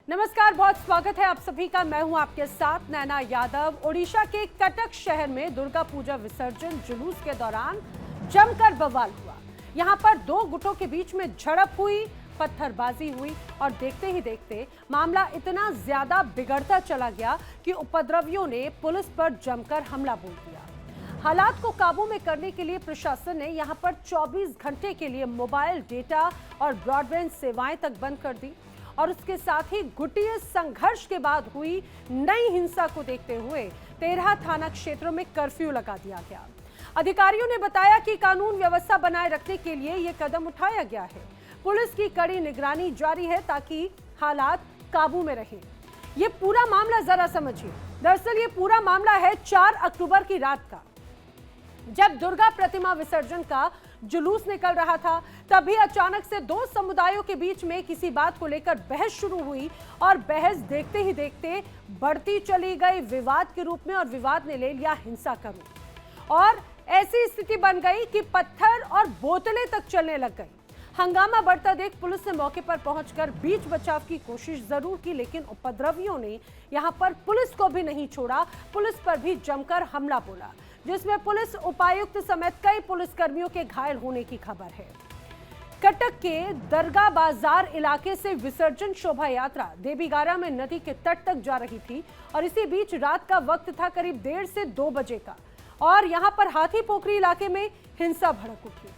नमस्कार, बहुत स्वागत है आप सभी का। मैं हूं आपके साथ नैना यादव। ओडिशा के कटक शहर में दुर्गा पूजा विसर्जन जुलूस के दौरान जमकर बवाल हुआ। यहां पर दो गुटों के बीच में झड़प हुई, पत्थरबाजी हुई और देखते ही देखते मामला इतना ज्यादा बिगड़ता चला गया कि उपद्रवियों ने पुलिस पर जमकर हमला बोल दिया। हालात को काबू में करने के लिए प्रशासन ने यहां पर 24 घंटे के लिए मोबाइल डेटा और ब्रॉडबैंड सेवाएं तक बंद कर दी और उसके साथ ही गुटिये संघर्ष के बाद हुई नई हिंसा को देखते हुए 13 थाना क्षेत्रों में कर्फ्यू लगा दिया गया। अधिकारियों ने बताया कि कानून व्यवस्था बनाए रखने के लिए यह कदम उठाया गया है। पुलिस की कड़ी निगरानी जारी है ताकि हालात काबू में रहें। ये पूरा मामला जरा समझिए। दरअसल ये पूरा मामला है 4 अक्टूबर की रात का, जब दुर्गा प्रतिमा विसर्जन का जुलूस निकल रहा था। तभी अचानक से दो समुदायों के बीच में किसी बात को लेकर बहस शुरू हुई और बहस देखते ही देखते बढ़ती चली गई विवाद के रूप में और विवाद ने ले लिया हिंसा का रूप और ऐसी स्थिति बन गई कि पत्थर और बोतलें तक चलने लग गई। हंगामा बढ़ता देख पुलिस ने मौके पर पहुंचकर बीच बचाव की कोशिश जरूर की, लेकिन उपद्रवियों ने यहां पर पुलिस को भी नहीं छोड़ा। पुलिस पर भी जमकर हमला बोला, जिसमें पुलिस उपायुक्त समेत कई पुलिसकर्मियों के घायल होने की खबर है। कटक के दरगाह बाजार इलाके से विसर्जन शोभा यात्रा देवीगारा में नदी के तट तक जा रही थी और इसी बीच रात का वक्त था, करीब 1:30 से 2 बजे का, और यहां पर हाथी पोखरी इलाके में हिंसा भड़क उठी।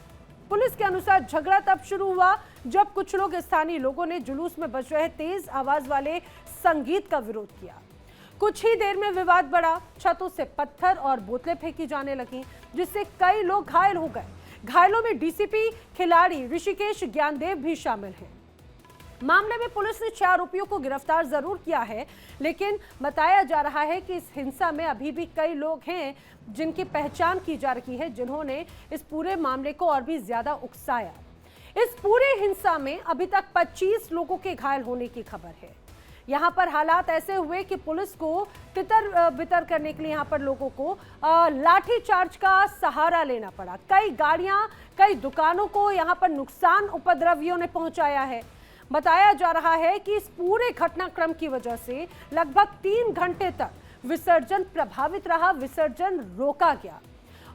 पुलिस के अनुसार झगड़ा तब शुरू हुआ जब कुछ लोग स्थानीय लोगों ने जुलूस में बज रहे तेज आवाज वाले संगीत का विरोध किया। कुछ ही देर में विवाद बढ़ा, छतों से पत्थर और बोतलें फेंकी जाने लगी, जिससे कई लोग घायल हो गए। घायलों में डीसीपी खिलाड़ी ऋषिकेश ज्ञानदेव भी शामिल हैं। मामले में पुलिस ने 6 आरोपियों को गिरफ्तार जरूर किया है, लेकिन बताया जा रहा है कि इस हिंसा में अभी भी कई लोग हैं जिनकी पहचान की जा रही है, जिन्होंने इस पूरे मामले को और भी ज्यादा उकसाया। इस पूरे हिंसा में अभी तक 25 लोगों के घायल होने की खबर है। यहाँ पर हालात ऐसे हुए कि पुलिस को तितर बितर करने के लिए यहाँ पर लोगों को लाठी चार्ज का सहारा लेना पड़ा। कई गाड़ियां, कई दुकानों को यहाँ पर नुकसान उपद्रवियों ने पहुंचाया है। बताया जा रहा है कि इस पूरे घटनाक्रम की वजह से लगभग 3 घंटे तक विसर्जन प्रभावित रहा, विसर्जन रोका गया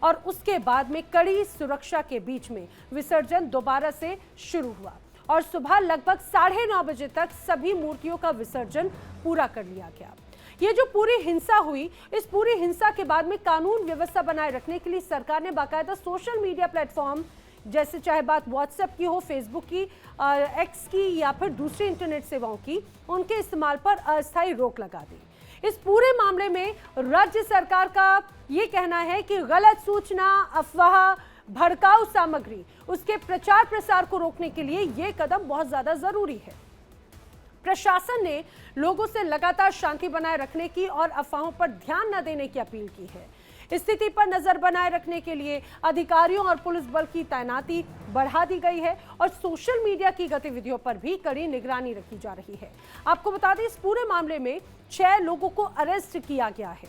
और उसके बाद में कड़ी सुरक्षा के बीच में विसर्जन दोबारा से शुरू हुआ और सुबह लगभग 9:30 बजे तक सभी मूर्तियों का विसर्जन पूरा कर लिया गया। ये जो पूरी हिंसा हुई, इस पूरी हिंसा के बाद में कानून व्यवस्था बनाए रखने के लिए सरकार ने बाकायदा सोशल मीडिया प्लेटफॉर्म, जैसे चाहे बात व्हाट्सएप की हो, फेसबुक की, एक्स की या फिर दूसरी इंटरनेट सेवाओं की, उनके इस्तेमाल पर अस्थायी रोक लगा दी। इस पूरे मामले में राज्य सरकार का ये कहना है कि गलत सूचना, अफवाह, भड़काऊ सामग्री, उसके प्रचार प्रसार को रोकने के लिए यह कदम बहुत ज्यादा जरूरी है। प्रशासन ने लोगों से लगातार शांति बनाए रखने की और अफवाहों पर ध्यान न देने की अपील की है। स्थिति पर नजर बनाए रखने के लिए अधिकारियों और पुलिस बल की तैनाती बढ़ा दी गई है और सोशल मीडिया की गतिविधियों पर भी कड़ी निगरानी रखी जा रही है। आपको बता दें, इस पूरे मामले में 6 लोगों को अरेस्ट किया गया है।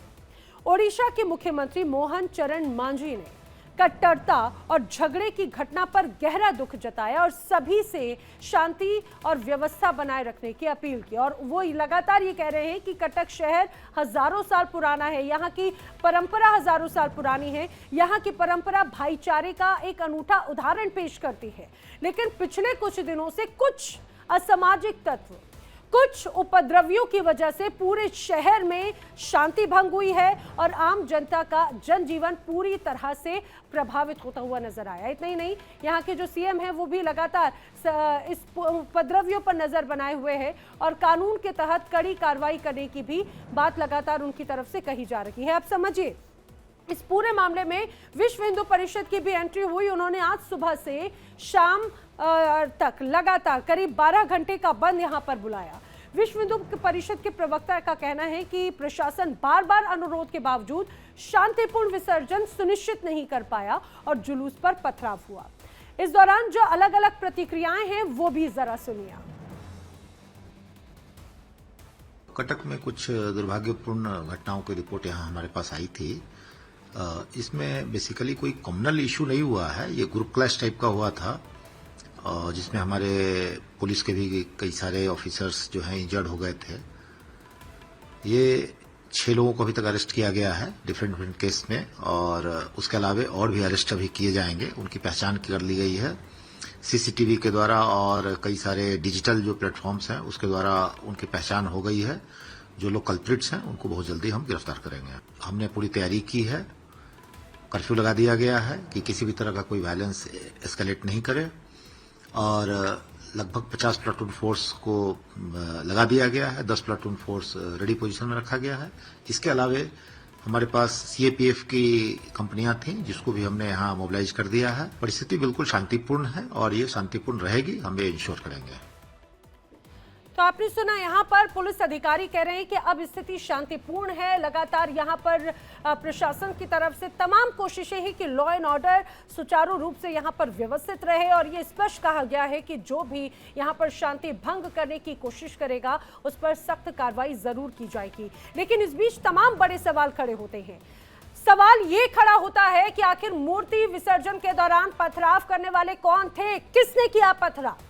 ओडिशा के मुख्यमंत्री मोहन चरण मांझी ने कट्टरता और झगड़े की घटना पर गहरा दुख जताया और सभी से शांति और व्यवस्था बनाए रखने की अपील की। और वो लगातार ये कह रहे हैं कि कटक शहर हजारों साल पुराना है, यहाँ की परंपरा हजारों साल पुरानी है, यहाँ की परंपरा भाईचारे का एक अनूठा उदाहरण पेश करती है। लेकिन पिछले कुछ दिनों से कुछ असामाजिक तत्व, कुछ उपद्रवियों की वजह से पूरे शहर में शांति भंग हुई है और आम जनता का जनजीवन पूरी तरह से प्रभावित होता हुआ नजर आया। इतना ही नहीं, यहाँ के जो सीएम हैं वो भी लगातार इस उपद्रवियों पर नजर बनाए हुए हैं और कानून के तहत कड़ी कार्रवाई करने की भी बात लगातार उनकी तरफ से कही जा रही है। अब समझिए, इस पूरे मामले में विश्व हिंदू परिषद की भी एंट्री हुई। उन्होंने आज सुबह से शाम तक लगातार करीब 12 घंटे का बंद यहां पर बुलाया। विश्व हिंदू परिषद के प्रवक्ता का कहना है कि प्रशासन बार बार अनुरोध के बावजूद शांतिपूर्ण विसर्जन सुनिश्चित नहीं कर पाया और जुलूस पर पथराव हुआ। इस दौरान जो अलग अलग प्रतिक्रियाएं हैं वो भी जरा सुनिए। कटक में कुछ दुर्भाग्यपूर्ण घटनाओं की रिपोर्ट यहाँ हमारे पास आई थी। इसमें बेसिकली कोई कम्युनल इशू नहीं हुआ है, ये ग्रुप क्लैश टाइप का हुआ था और जिसमें हमारे पुलिस के भी कई सारे ऑफिसर्स जो हैं इंजर्ड हो गए थे। ये 6 लोगों को अभी तक अरेस्ट किया गया है डिफरेंट डिफरेंट केस में, और उसके अलावा और भी अरेस्ट अभी किए जाएंगे। उनकी पहचान कर ली गई है सीसीटीवी के द्वारा, और कई सारे डिजिटल जो प्लेटफॉर्म्स हैं उसके द्वारा उनकी पहचान हो गई है। जो लोग कल्प्रिट्स हैं उनको बहुत जल्दी हम गिरफ्तार करेंगे। हमने पूरी तैयारी की है, कर्फ्यू लगा दिया गया है कि किसी भी तरह का कोई वायलेंस एस्केलेट नहीं करे, और लगभग 50 प्लाटून फोर्स को लगा दिया गया है, 10 प्लाटून फोर्स रेडी पोजीशन में रखा गया है। इसके अलावा हमारे पास सीएपीएफ की कंपनियां थीं जिसको भी हमने यहाँ मोबिलाइज कर दिया है। परिस्थिति बिल्कुल शांतिपूर्ण है और ये शांतिपूर्ण रहेगी, हम ये इंश्योर करेंगे। तो आपने सुना, यहाँ पर पुलिस अधिकारी कह रहे हैं कि अब स्थिति शांतिपूर्ण है। लगातार यहाँ पर प्रशासन की तरफ से तमाम कोशिशें हैं कि लॉ एंड ऑर्डर सुचारू रूप से यहाँ पर व्यवस्थित रहे, और ये स्पष्ट कहा गया है कि जो भी यहाँ पर शांति भंग करने की कोशिश करेगा उस पर सख्त कार्रवाई जरूर की जाएगी। लेकिन इस बीच तमाम बड़े सवाल खड़े होते हैं। सवाल ये खड़ा होता है कि आखिर मूर्ति विसर्जन के दौरान पथराव करने वाले कौन थे, किसने किया पथराव।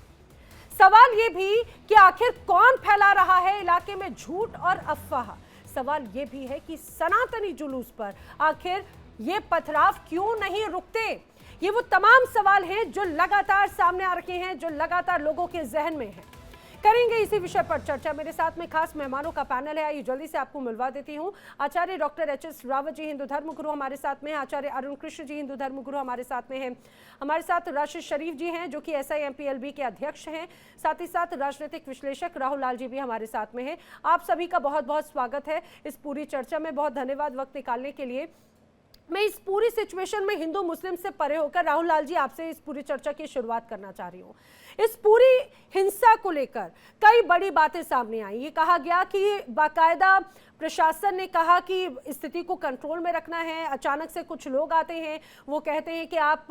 सवाल ये भी कि आखिर कौन फैला रहा है इलाके में झूठ और अफवाह। सवाल ये भी है कि सनातनी जुलूस पर आखिर ये पथराव क्यों नहीं रुकते। ये वो तमाम सवाल हैं जो लगातार सामने आ रहे हैं, जो लगातार लोगों के जहन में हैं। करेंगे इसी विषय पर चर्चा। मेरे साथ में खास मेहमानों का पैनल है, आइए जल्दी से आपको मिलवा देती हूं। आचार्य डॉक्टर एच.एस. रावत जी हिंदू धर्म गुरु हमारे साथ में हैं। आचार्य अरुण कृष्ण जी हिंदू धर्म गुरु हमारे साथ में हैं। हमारे साथ राशिद शरीफ जी हैं जो कि SIMPLB के अध्यक्ष हैं। साथ ही साथ राजनीतिक विश्लेषक राहुल लाल जी भी हमारे साथ में हैं। आप सभी का बहुत बहुत स्वागत है इस पूरी चर्चा में। बहुत धन्यवाद वक्त निकालने के लिए। मैं इस पूरी सिचुएशन में हिंदू मुस्लिम से परे होकर राहुल लाल जी आपसे इस पूरी चर्चा की शुरुआत करना चाह रही हूँ। इस पूरी हिंसा को लेकर कई बड़ी बातें सामने आई। ये कहा गया कि बाकायदा प्रशासन ने कहा कि स्थिति को कंट्रोल में रखना है। अचानक से कुछ लोग आते हैं, वो कहते हैं कि आप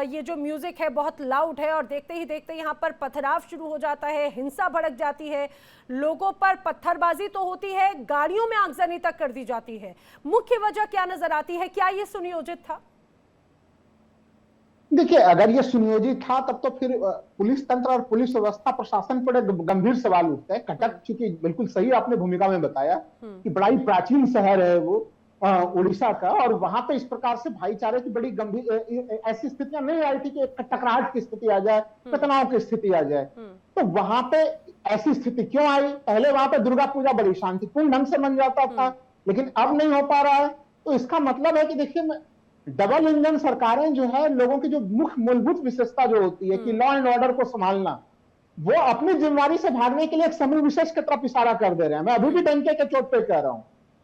ये जो म्यूजिक है बहुत लाउड है, और देखते ही देखते यहाँ पर पथराव शुरू हो जाता है, हिंसा भड़क जाती है, लोगों पर पत्थरबाजी तो होती है, गाड़ियों में आगजनी तक कर दी जाती है। मुख्य वजह क्या नजर आती है? क्या ये सुनियोजित था? देखिए, अगर ये सुनियोजित था तब तो फिर पुलिस तंत्र और पुलिस व्यवस्था प्रशासन पर एक गंभीर सवाल उठते हैं। कटक, चूंकि बिल्कुल सही आपने भूमिका में बताया कि बड़ा ही प्राचीन शहर है वो उड़ीसा का, और वहां पे इस प्रकार से भाईचारे की बड़ी गंभीर ऐसी स्थितियां नहीं आई थी कि एक टकराहट की स्थिति आ जाए, तनाव की स्थिति आ जाए। तो वहां पे ऐसी स्थिति क्यों आई? पहले वहां पे दुर्गा पूजा बड़ी शांतिपूर्ण ढंग से बन जाता था, लेकिन अब नहीं हो पा रहा है। तो इसका मतलब है कि देखिए, डबल इंजन सरकारें जो है, लोगों की जो मुख्य मूलभूत विशेषता जो होती है कि लॉ एंड ऑर्डर को संभालना, वो अपनी जिम्मेदारी से भागने के लिए एक समूह विशेष की तरफ इशारा कर दे रहे हैं। मैं अभी भी डंके के चोट पे कह रहा हूं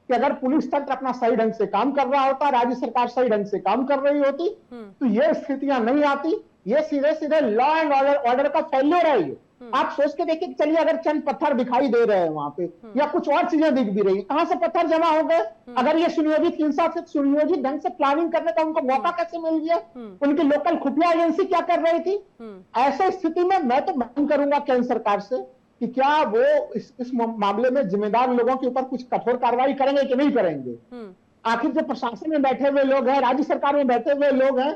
कि अगर पुलिस तंत्र अपना सही ढंग से काम कर रहा होता, राज्य सरकार सही ढंग से काम कर रही होती, तो ये स्थितियां नहीं आती। ये सीधे सीधे लॉ एंड ऑर्डर का फेल्योर है ये। आप सोच के देखिए, चलिए अगर चंद पत्थर दिखाई दे रहे हैं वहां पे, या कुछ और चीजें दिख भी रही है, कहां से पत्थर जमा हो गए? अगर ये सुनियोजित हिंसा से सुनियोजित ढंग से प्लानिंग करने का उनको मौका कैसे मिल गया? उनकी लोकल खुफिया एजेंसी क्या कर रही थी? ऐसे स्थिति में मैं तो मांग करूंगा केंद्र सरकार से कि क्या वो इस मामले में जिम्मेदार लोगों के ऊपर कुछ कठोर कार्रवाई करेंगे कि नहीं करेंगे। आखिर जो प्रशासन में बैठे हुए लोग हैं, राज्य सरकार में बैठे हुए लोग हैं,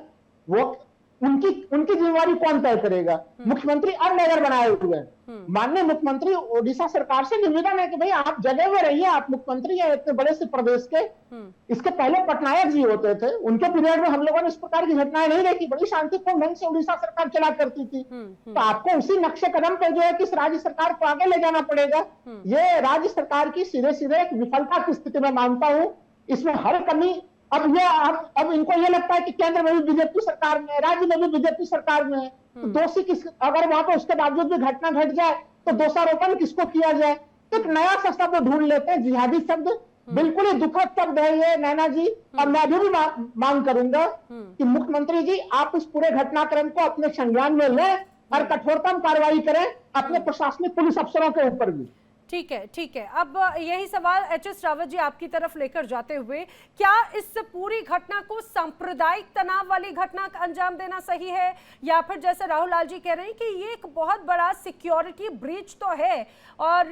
वो उनकी जिम्मेवारी कौन तय करेगा? मुख्यमंत्री अब नजर बनाए हुए हैं। माननीय मुख्यमंत्री ओडिशा सरकार से निवेदन है कि भाई आप जगह में रहिए, आप मुख्यमंत्री हैं इतने बड़े से प्रदेश के। इसके पहले पटनायक जी होते थे, उनके पीरियड में हम लोगों ने इस प्रकार की घटनाएं नहीं देखी। बड़ी शांतिपूर्ण ढंग से उड़ीसा सरकार चला करती थी। तो आपको उसी नक्शे कदम पे जो है कि राज्य सरकार को आगे ले जाना पड़ेगा। ये राज्य सरकार की सीधे सीधे एक विफलता की स्थिति में मानता हूं। इसमें हर कमी अब इनको ये लगता है कि केंद्र में भी बीजेपी सरकार में है, राज्य में भी बीजेपी सरकार में है, तो दोषी किस? अगर वहां पर उसके बावजूद भी घटना घट जाए तो दोषारोपण किसको किया जाए? तो एक नया सा शब्द ढूंढ लेते हैं, जिहादी शब्द। बिल्कुल ही दुखद शब्द है ये नैना जी। और मैं अभी भी मांग करूंगा कि मुख्यमंत्री जी आप इस पूरे घटनाक्रम को अपने संज्ञान में लें और कठोरतम कार्रवाई करें अपने प्रशासनिक पुलिस अफसरों के ऊपर भी। ठीक है, ठीक है। अब यही सवाल एच.एस. रावत जी आपकी तरफ लेकर जाते हुए, क्या इस पूरी घटना को सांप्रदायिक तनाव वाली घटना का अंजाम देना सही है, या फिर जैसे राहुल लाल जी कह रहे हैं कि ये एक बहुत बड़ा सिक्योरिटी ब्रीच तो है, और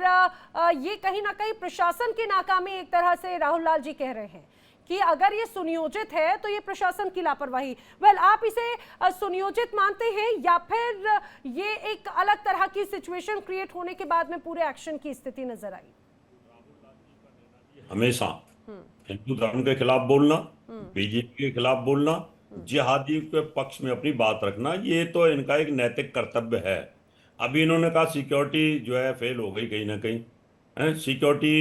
ये कहीं ना कहीं प्रशासन की नाकामी एक तरह से राहुल लाल जी कह रहे हैं। कि अगर ये सुनियोजित है तो ये प्रशासन की लापरवाही। वेल, आप इसे सुनियोजित मानते हैं या फिर ये एक अलग तरह की सिचुएशन क्रिएट होने के बाद में पूरे एक्शन की स्थिति नजर आई? हमेशा हिंदू धर्म के खिलाफ बोलना, बीजेपी के खिलाफ बोलना, जिहादी के पक्ष में अपनी बात रखना, ये तो इनका एक नैतिक कर्तव्य है। अभी इन्होंने कहा सिक्योरिटी जो है फेल हो गई कहीं ना कहीं। सिक्योरिटी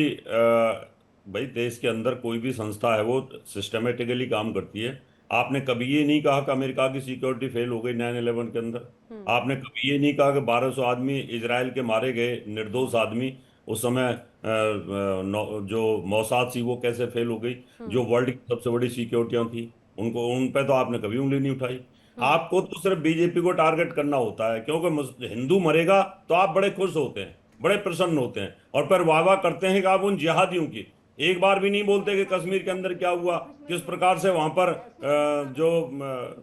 भाई देश के अंदर कोई भी संस्था है वो सिस्टमेटिकली काम करती है। आपने कभी ये नहीं कहा कि अमेरिका की सिक्योरिटी फेल हो गई 9/11 के अंदर। आपने कभी ये नहीं कहा कि 1200 आदमी इजराइल के मारे गए, निर्दोष आदमी। उस समय जो मौसाद थी वो कैसे फेल हो गई, जो वर्ल्ड की सबसे बड़ी सिक्योरिटियां थी, उन पे तो आपने कभी उंगली नहीं उठाई। आपको तो सिर्फ बीजेपी को टारगेट करना होता है, क्योंकि हिंदू मरेगा तो आप बड़े खुश होते हैं, बड़े प्रसन्न होते हैं, और फिर वाह करते हैं कि आप उन जिहादियों की एक बार भी नहीं बोलते कि कश्मीर के अंदर क्या हुआ, किस प्रकार से वहां पर जो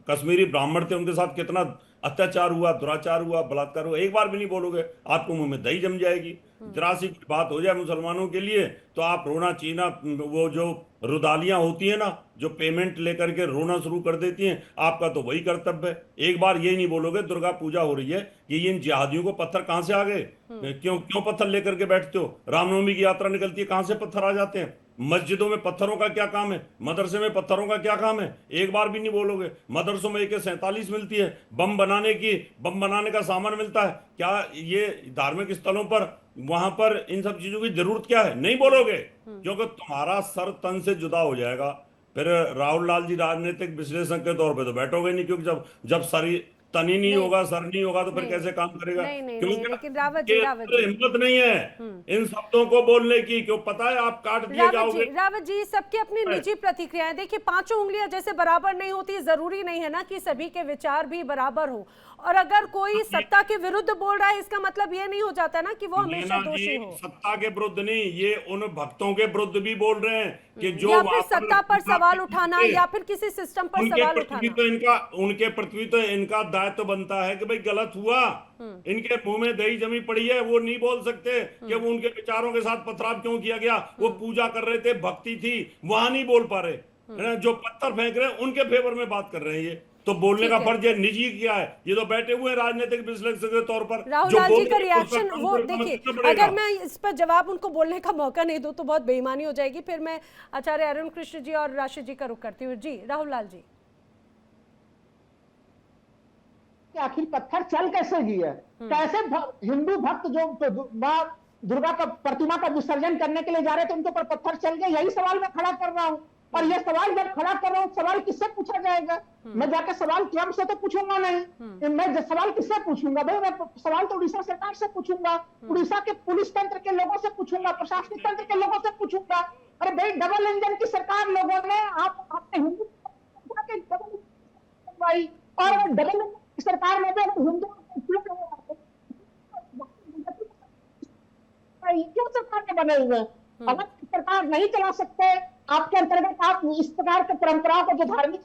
कश्मीरी ब्राह्मण थे उनके साथ कितना अत्याचार हुआ, दुराचार हुआ, बलात्कार हुआ। एक बार भी नहीं बोलोगे, आपको मुंह में दही जम जाएगी। जरा सी बात हो जाए मुसलमानों के लिए तो आप रोना चीना, वो जो रुदालियां होती है ना, जो पेमेंट लेकर के रोना शुरू कर देती हैं। आपका तो वही कर्तव्य है। एक बार ये नहीं बोलोगे दुर्गा पूजा हो रही है कि इन जिहादियों को पत्थर कहां से आ गए, क्यों पत्थर लेकर के बैठते हो? रामनवमी की यात्रा निकलती है, कहां से पत्थर आ जाते हैं? मस्जिदों में पत्थरों का क्या काम है? मदरसे में पत्थरों का क्या काम है? एक बार भी नहीं बोलोगे। मदरसों में AK-47 मिलती है, बम बनाने का सामान मिलता है। क्या ये धार्मिक स्थलों पर वहां पर इन सब चीजों की जरूरत क्या है? नहीं बोलोगे, क्योंकि तुम्हारा सर तन से जुदा हो जाएगा। फिर राहुल लाल जी राजनीतिक विश्लेषक के तौर पे तो बैठोगे नहीं, क्योंकि जब सर तन ही नहीं होगा, सर नहीं होगा, तो फिर कैसे काम करेगा? नहीं, लेकिन रावत जी हिम्मत नहीं है इन शब्दों को बोलने की, क्यों पता है आप काट दिए जाओगे। रावत जी, सबकी अपनी निजी प्रतिक्रियाएं। देखिए, पांचों उंगलियां जैसे बराबर नहीं होती, जरूरी नहीं है ना कि सभी के विचार भी बराबर हो। और अगर कोई सत्ता के विरुद्ध बोल रहा है, इसका मतलब ये नहीं हो जाता ना कि वो हमेशा दोषी हो। सत्ता के विरुद्ध नहीं, ये उन भक्तों के विरुद्ध भी बोल रहे हैं कि जो या फिर सत्ता पर सवाल उठाना या फिर किसी सिस्टम पर सवाल उठाना। उनके पृथ्वी तो इनका दायित्व बनता है कि भाई गलत हुआ, इनके मुंह में दही जमी पड़ी है, वो नहीं बोल सकते कि वो उनके विचारों के साथ पथराव क्यों किया गया। वो पूजा कर रहे थे, भक्ति थी, वहां नहीं बोल पा रहे। जो पत्थर फेंक रहे हैं उनके फेवर में बात कर रहे हैं। ये तो बोलने का फर्ज है। निजी क्या है, ये तो बैठे हुए हैं राजनीतिक विश्लेषक के तौर पर। राहुल लाल जी का रिएक्शन वो देखिए, अगर मैं इस पर जवाब उनको बोलने का मौका नहीं दूं तो बहुत बेईमानी हो जाएगी। फिर मैं आचार्य अरुण कृष्ण जी और राशिद जी का रुख करती हूँ। जी राहुल लाल जी, आखिर पत्थर चल कैसे गया? कैसे हिंदू भक्त जो मां दुर्गा का प्रतिमा का विसर्जन करने के लिए जा रहे थे, उनके ऊपर पत्थर चल गए? यही सवाल मैं खड़ा कर रहा हूं। और यह सवाल जब खड़ा कर रहा हूं, सवाल किससे पूछा जाएगा? मैं जाकर सवाल ट्रंप से तो पूछूंगा नहीं। मैं सवाल किससे पूछूंगा भाई? मैं सवाल तो उड़ीसा सरकार से पूछूंगा, उड़ीसा के पुलिस तंत्र के लोगों से पूछूंगा, प्रशासनिक तंत्र के लोगों से पूछूंगा। अरे भाई, डबल इंजन की सरकार लोगों ने आपने हिंदू और डबल सरकार में हिंदू क्यों सरकार के बने हुए? अगर सरकार नहीं चला सकते आपके अंतर्गत, आप इस प्रकार के परंपराओं को, जो धार्मिक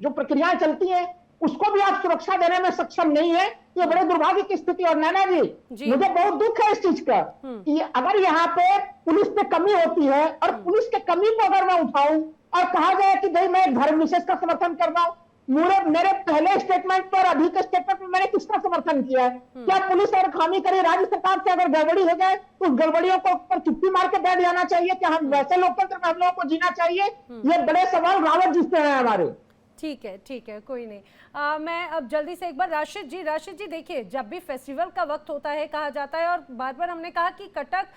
जो प्रक्रियाएं चलती हैं, उसको भी आप सुरक्षा देने में सक्षम नहीं है, ये बड़े दुर्भाग्य की स्थिति। और नैना जी, मुझे बहुत दुख है इस चीज का कि अगर यहाँ पे पुलिस पे कमी होती है और पुलिस के कमी को अगर मैं उठाऊं और कहा जाए कि भाई मैं धर्म विशेष का समर्थन कर रहा हूं, मेरे पहले स्टेटमेंट पर, अभी के स्टेटमेंट में मैंने किसका समर्थन किया है? क्या पुलिस और खामी करे राज्य सरकार से अगर गड़बड़ी हो जाए तो उस गड़बड़ियों को ऊपर चुप्पी मार के बैठ जाना चाहिए? क्या हम वैसे लोकतंत्र में हम लोगों को जीना चाहिए? ये बड़े सवाल रावत जी से हैं हमारे। ठीक है, कोई नहीं। मैं अब जल्दी से एक बार राशिद जी देखिए, जब भी फेस्टिवल का वक्त होता है कहा जाता है, और बार बार हमने कहा कि कटक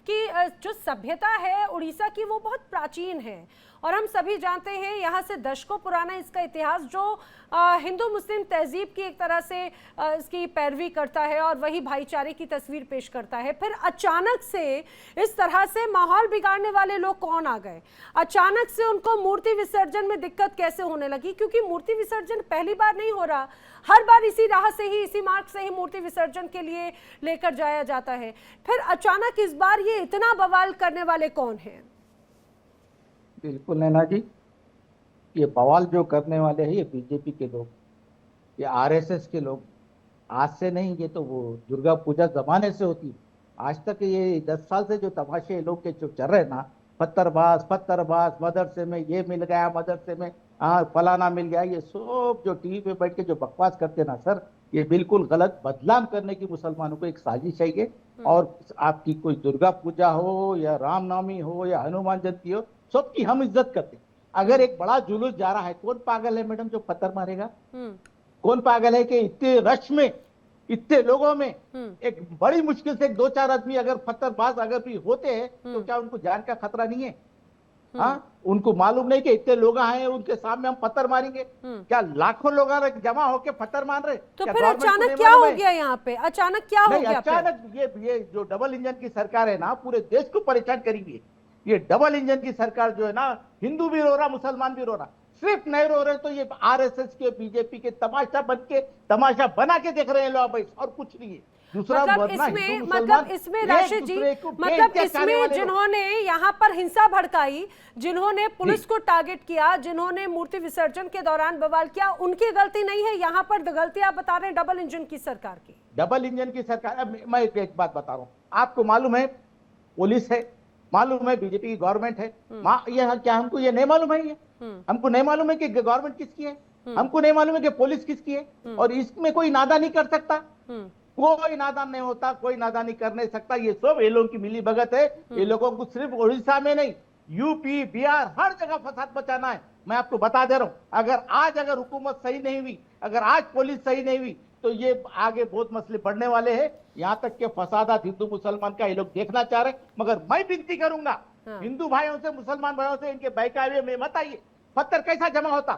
की जो सभ्यता है उड़ीसा की, वो बहुत प्राचीन है और हम सभी जानते हैं यहाँ से दशकों पुराना इसका इतिहास, जो हिंदू मुस्लिम तहजीब की एक तरह से इसकी पैरवी करता है और वही भाईचारे की तस्वीर पेश करता है। फिर अचानक से इस तरह से माहौल बिगाड़ने वाले लोग कौन आ गए? अचानक से उनको मूर्ति विसर्जन में दिक्कत कैसे होने लगी? क्योंकि मूर्ति विसर्जन पहली बार नहीं हो रहा, हर बार इसी राह से ही, इसी मार्ग से ही मूर्ति विसर्जन के लिए लेकर जाया जाता है। फिर अचानक इस बार ये इतना बवाल करने वाले कौन हैं? बिल्कुल नैना जी, ये बवाल जो करने वाले हैं ये बीजेपी के लोग, ये आरएसएस के लोग। आज से नहीं, ये तो वो दुर्गा पूजा जमाने से होती। आज तक ये 10 साल से जो तमाशे लोग के जो चल रहे ना, पत्थरबाज मदरसे में ये मिल गया, मदरसे में फलाना मिल गया, ये सब जो टीवी पे बैठ के जो बकवास करते ना सर, ये बिल्कुल गलत। बदनाम करने की मुसलमानों को एक साजिश है ये। और आपकी कोई दुर्गा पूजा हो या रामनवमी हो या हनुमान जयंती हो, सबकी हम इज्जत करते हैं। अगर एक बड़ा जुलूस जा रहा है, कौन पागल है मैडम जो पत्थर मारेगा? कौन पागल है कि इतने रश में, इतने लोगों में एक बड़ी मुश्किल से 2-4 आदमी अगर पत्थरबाज अगर भी होते हैं तो क्या उनको जान का खतरा नहीं है? उनको मालूम नहीं कि इतने लोग हैं, उनके सामने हम पत्थर मारेंगे? क्या लाखों लोग जमा होके पत्थर मार रहे? तो फिर अचानक क्या हो गया यहाँ पे? अचानक क्या हो गया? अचानक ये जो डबल इंजन की सरकार है ना, पूरे देश को परेशान करी हुई है। ये डबल इंजन की सरकार जो है ना, हिंदू भी रो रहा, मुसलमान भी रो रहा। सिर्फ नहीं रो रहे तो ये आरएसएस के, बीजेपी के तमाशा बना के देख रहे हैं लोग, और कुछ नहीं है। दूसरा मतलब इसमें राशिद जी, मतलब इसमें जिन्होंने यहाँ पर हिंसा भड़काई, जिन्होंने पुलिस को टारगेट किया, जिन्होंने मूर्ति विसर्जन के दौरान बवाल किया, उनकी गलती नहीं है। यहाँ पर गलती आप बता रहे हैं डबल इंजन की सरकार की। डबल इंजन की सरकार। मैं एक बात बता रहा हूँ, आपको मालूम है पुलिस है, मालूम है बीजेपी की गवर्नमेंट है, ये क्या हमको ये नहीं मालूम है? ये हमको नहीं मालूम है कि गवर्नमेंट किसकी है, हमको नहीं मालूम है कि पुलिस किसकी है। और इसमें कोई नादानी कर सकता? कोई नादान नहीं होता, कोई नादानी कर नहीं सकता। ये सब ये लोगों की मिली भगत है। ये लोगों को सिर्फ उड़ीसा में नहीं, यूपी, बिहार, हर जगह फसाद मचाना है। मैं आपको बता दे रहा हूं, अगर हुकूमत सही नहीं हुई, अगर आज पुलिस सही नहीं हुई, तो ये आगे बहुत मसले बढ़ने वाले हैं। यहां तक के फसादात हिंदू मुसलमान का ये लोग देखना चाह रहे। मगर मैं विनती करूंगा हिंदू भाइयों से, मुसलमान भाइयों से, इनके बहकावे में मत आइए। पत्थर कैसा जमा होता?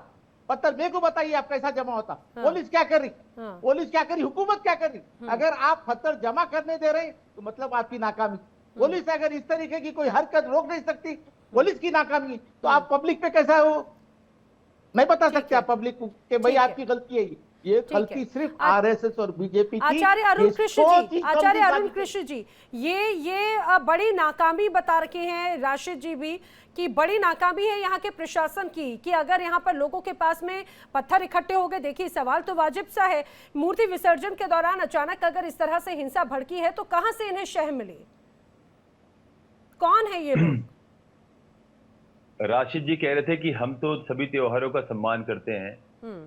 पत्थर मेरे को बताइए आप, कैसा जमा होता? पुलिस क्या कर रही? पुलिस क्या करी? हुकूमत क्या कर रही? अगर आप पत्थर जमा करने दे रहे तो मतलब आपकी नाकामी। पुलिस अगर इस तरीके की कोई हरकत रोक नहीं सकती, पुलिस की नाकामी, तो आप पब्लिक पे कैसा हो नहीं बता सकते आप पब्लिक को कि भाई आपकी गलती है। ये गलती सिर्फ आरएसएस और बीजेपी की। आचार्य अरुण कृष्ण जी, ये बड़ी नाकामी बता रखे हैं राशिद जी भी कि बड़ी नाकामी है यहाँ के प्रशासन की, कि अगर यहाँ पर लोगों के पास में पत्थर इकट्ठे हो गए। देखिए सवाल तो वाजिब सा है, मूर्ति विसर्जन के दौरान अचानक अगर इस तरह से हिंसा भड़की है तो कहां से इन्हें शह मिली? कौन है ये लोग? राशिद जी कह रहे थे कि हम तो सभी त्योहारों का सम्मान करते हैं।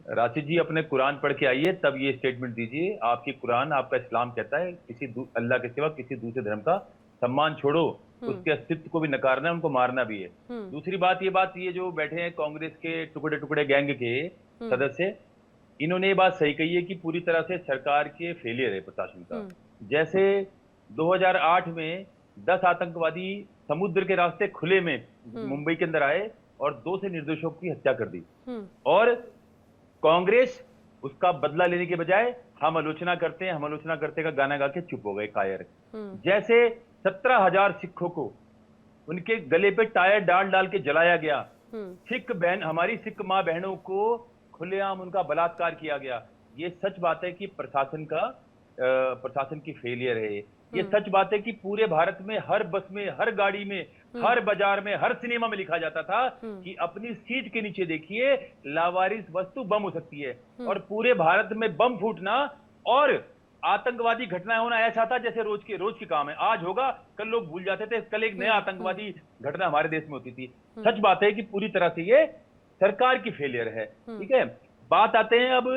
राशिद जी अपने कुरान पढ़ के आइए, तब ये स्टेटमेंट दीजिए। आपकी कुरान, आपका इस्लाम कहता है किसी अल्लाह के सिवा किसी दूसरे धर्म का सम्मान छोड़ो, उसके अस्तित्व को भी नकारना है, उनको मारना भी है। दूसरी बात ये जो बैठे हैं कांग्रेस के टुकड़े टुकड़े गैंग के सदस्य, इन्होंने ये बात सही कही है कि पूरी तरह से सरकार के फेलियर है प्रशासन का। जैसे 2008 में 10 आतंकवादी समुद्र के रास्ते खुले में मुंबई के अंदर आए और 2 से निर्दोषों की हत्या कर दी, और कांग्रेस उसका बदला लेने के बजाय हम आलोचना करते का गाना गा के चुप हो गए कायर। जैसे 17,000 सिखों को उनके गले पे टायर डाल के जलाया गया। हमारी सिख माँ बहनों को खुलेआम उनका बलात्कार किया गया। ये सच बात है कि प्रशासन की फेलियर है। ये सच बात है कि पूरे भारत में हर बस में, हर गाड़ी में, हर बाजार में, हर सिनेमा में लिखा जाता था कि अपनी सीट के नीचे देखिए लावारिस वस्तु बम हो सकती है। और पूरे भारत में बम फूटना और आतंकवादी घटनाएं होना ऐसा था जैसे रोज के काम है। आज होगा, कल लोग भूल जाते थे, कल एक नया आतंकवादी घटना हमारे देश में होती थी। सच बात है कि पूरी तरह से ये सरकार की फेलियर है। ठीक है, बात आते हैं अब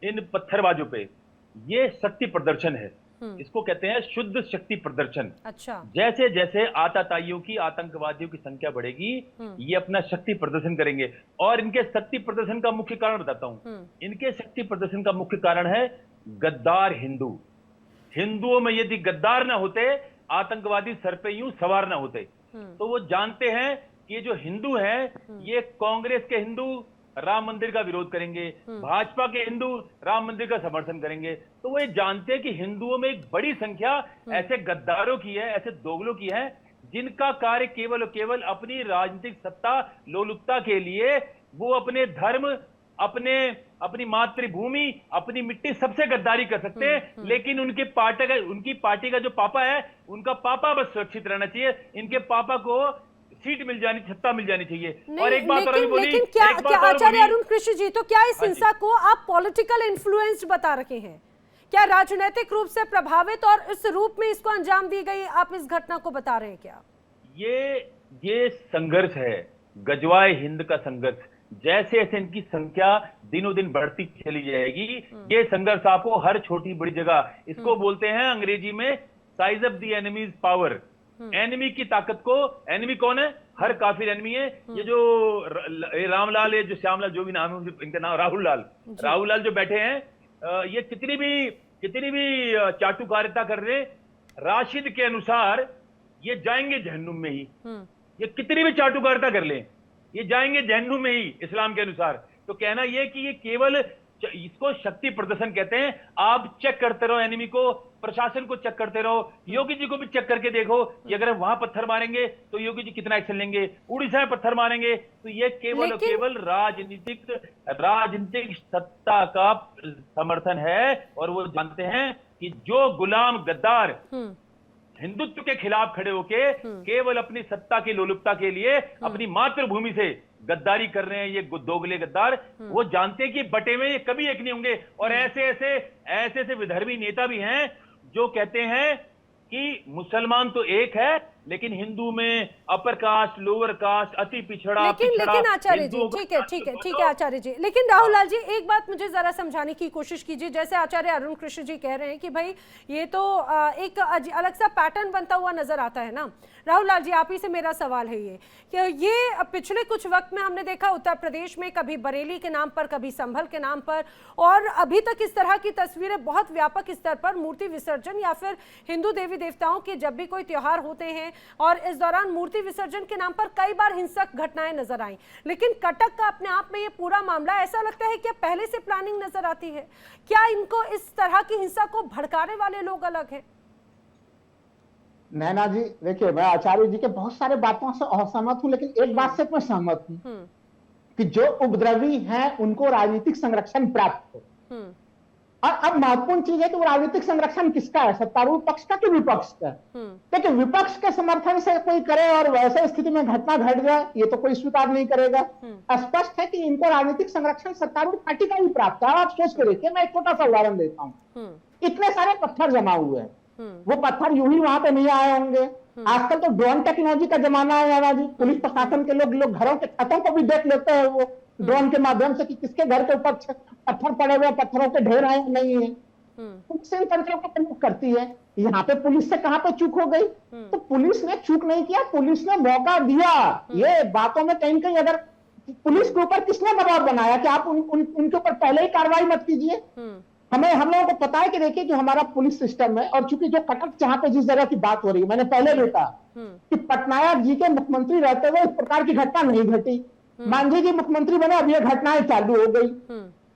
इन पत्थरबाजों पे। ये शक्ति प्रदर्शन है, इसको कहते हैं शुद्ध शक्ति प्रदर्शन। अच्छा। जैसे जैसे आतताइयों की, आतंकवादियों की संख्या बढ़ेगी, ये अपना शक्ति प्रदर्शन करेंगे। और इनके शक्ति प्रदर्शन का मुख्य कारण बताता हूं। इनके शक्ति प्रदर्शन का मुख्य कारण है गद्दार हिंदुओं में यदि गद्दार ना होते, आतंकवादी सर पे यूं सवार ना होते। तो वो जानते हैं कि ये जो हिंदू हैं, ये कांग्रेस के हिंदू राम मंदिर का विरोध करेंगे, भाजपा के हिंदू राम मंदिर का समर्थन करेंगे। तो वो ये जानते हैं कि हिंदुओं में एक बड़ी संख्या ऐसे गद्दारों की है, ऐसे दोगलों की है, जिनका कार्य केवल और केवल अपनी राजनीतिक सत्ता लोलुपता के लिए वो अपने धर्म, अपनी मातृभूमि, अपनी मिट्टी सबसे गद्दारी कर सकते हैं। लेकिन उनकी पार्टी का जो पापा है, उनका पापा बस सुरक्षित रहना चाहिए। इनके पापा को सीट मिल जानी, सत्ता मिल जानी चाहिए। और एक बात और भी बोली, लेकिन क्या आचार्य अरुण कृष्ण जी, तो क्या इस हिंसा को आप पॉलिटिकल इन्फ्लुएंस्ड बता रखे हैं? क्या राजनीतिक रूप से प्रभावित और इस रूप में इसको अंजाम दी गई, आप इस घटना को बता रहे हैं क्या? ये ये संघर्ष है, गजवाए हिंद का संघर्ष। जैसे जैसे इनकी संख्या दिनों दिन बढ़ती चली जाएगी, ये संघर्ष आपको हर छोटी बड़ी जगह, इसको बोलते हैं अंग्रेजी में size of the enemies power. Enemy की ताकत को, एनिमी कौन है? हर काफिर एनिमी है। ये जो रामलाल, ये जो श्यामलाल, जो भी नाम है इनका नाम, राहुल लाल जो बैठे हैं, ये कितनी भी चाटुकारिता कर रहे, राशिद के अनुसार ये जाएंगे जहन्नुम में ही। ये कितनी भी चाटुकारिता कर लें, ये जाएंगे जहन्नुम में ही इस्लाम के अनुसार। तो कहना ये कि ये केवल, इसको शक्ति प्रदर्शन कहते हैं। आप चेक करते रहो एनिमी को, प्रशासन को चेक करते रहो, योगी जी को भी चेक करके देखो कि अगर वहां पत्थर मारेंगे तो योगी जी कितना एक्शन लेंगे, उड़ीसा में पत्थर मारेंगे तो ये केवल राजनीतिक सत्ता का समर्थन है। और वो जानते हैं कि जो गुलाम गद्दार हिंदुत्व के खिलाफ खड़े होके केवल अपनी सत्ता की लोलुपता के लिए अपनी मातृभूमि से गद्दारी कर रहे हैं, ये दोगले गद्दार, वो जानते हैं कि बटे में ये कभी एक नहीं होंगे। और ऐसे विधर्मी नेता भी हैं जो कहते हैं कि मुसलमान तो एक है, लेकिन हिंदू में अपर कास्ट, लोअर कास्ट, अति पिछड़ा, लेकिन आचार्य जी, ठीक है आचार्य जी, लेकिन राहुल लाल जी एक बात मुझे जरा समझाने की कोशिश कीजिए। जैसे आचार्य अरुण कृष्ण जी कह रहे हैं कि भाई ये तो एक अलग सा पैटर्न बनता हुआ नजर आता है ना। राहुल लाल जी, आप ही से मेरा सवाल है ये कि ये पिछले कुछ वक्त में हमने देखा उत्तर प्रदेश में कभी बरेली के नाम पर, कभी संभल के नाम पर, और अभी तक इस तरह की तस्वीरें बहुत व्यापक स्तर पर मूर्ति विसर्जन या फिर हिंदू देवी देवताओं के जब भी कोई त्योहार होते हैं और इस दौरान मूर्ति विसर्जन के नाम पर कई बार हिंसक घटनाएं नजर आई। लेकिन कटक का अपने आप में ये पूरा मामला ऐसा लगता है कि पहले से प्लानिंग नजर आती है। क्या इनको इस तरह की हिंसा को भड़काने वाले लोग अलग हैं? नैना जी देखिए, मैं आचार्य जी के बहुत सारे बातों से असहमत हूं, लेकिन एक बात से मैं सहमत हूं कि जो उपद्रवी हैं उनको राजनीतिक संरक्षण प्राप्त हो। और अब महत्वपूर्ण चीज है कि वो राजनीतिक संरक्षण किसका है, सत्तारूढ़ पक्ष का कि विपक्ष का? क्योंकि विपक्ष के समर्थन से कोई करे और वैसे स्थिति में घटना घट जाए, ये तो कोई स्वीकार नहीं करेगा। स्पष्ट है कि इनको राजनीतिक संरक्षण सत्तारूढ़ पार्टी का ही प्राप्त है। आप सोच के देखिए, मैं एक छोटा सा उदाहरण देता हूँ। इतने सारे पत्थर जमा हुए हैं, वो पत्थर यूं ही वहां पे नहीं आए होंगे। आजकल तो ड्रोन टेक्नोलॉजी का जमाना है यारा जी। पुलिस प्रशासन के लोग घरों के छतों को भी देख लेते हैं वो ड्रोन के माध्यम से कि किसके घर के ऊपर पत्थर पड़े हुए, पत्थरों के ढेर आए नहीं है। पुलिस इन तंत्रों का प्रयोग करती है। यहाँ पे पुलिस से कहां पे चूक हो गई? तो पुलिस ने चूक नहीं किया, पुलिस ने मौका दिया। ये बातों में कहीं कहीं अगर पुलिस के ऊपर किसने दबाव बनाया कि आप उनके ऊपर पहले ही कार्रवाई मत कीजिए? हम लोगों को पता है कि देखिए कि हमारा पुलिस सिस्टम है, और चूंकि जो कटक जहां पे जिस जगह की बात हो रही है, मैंने पहले भी कहा कि पटनायक जी के मुख्यमंत्री रहते हुए इस प्रकार की घटना नहीं घटी। मांझी जी मुख्यमंत्री बने, अब ये घटनाएं चालू हो गई।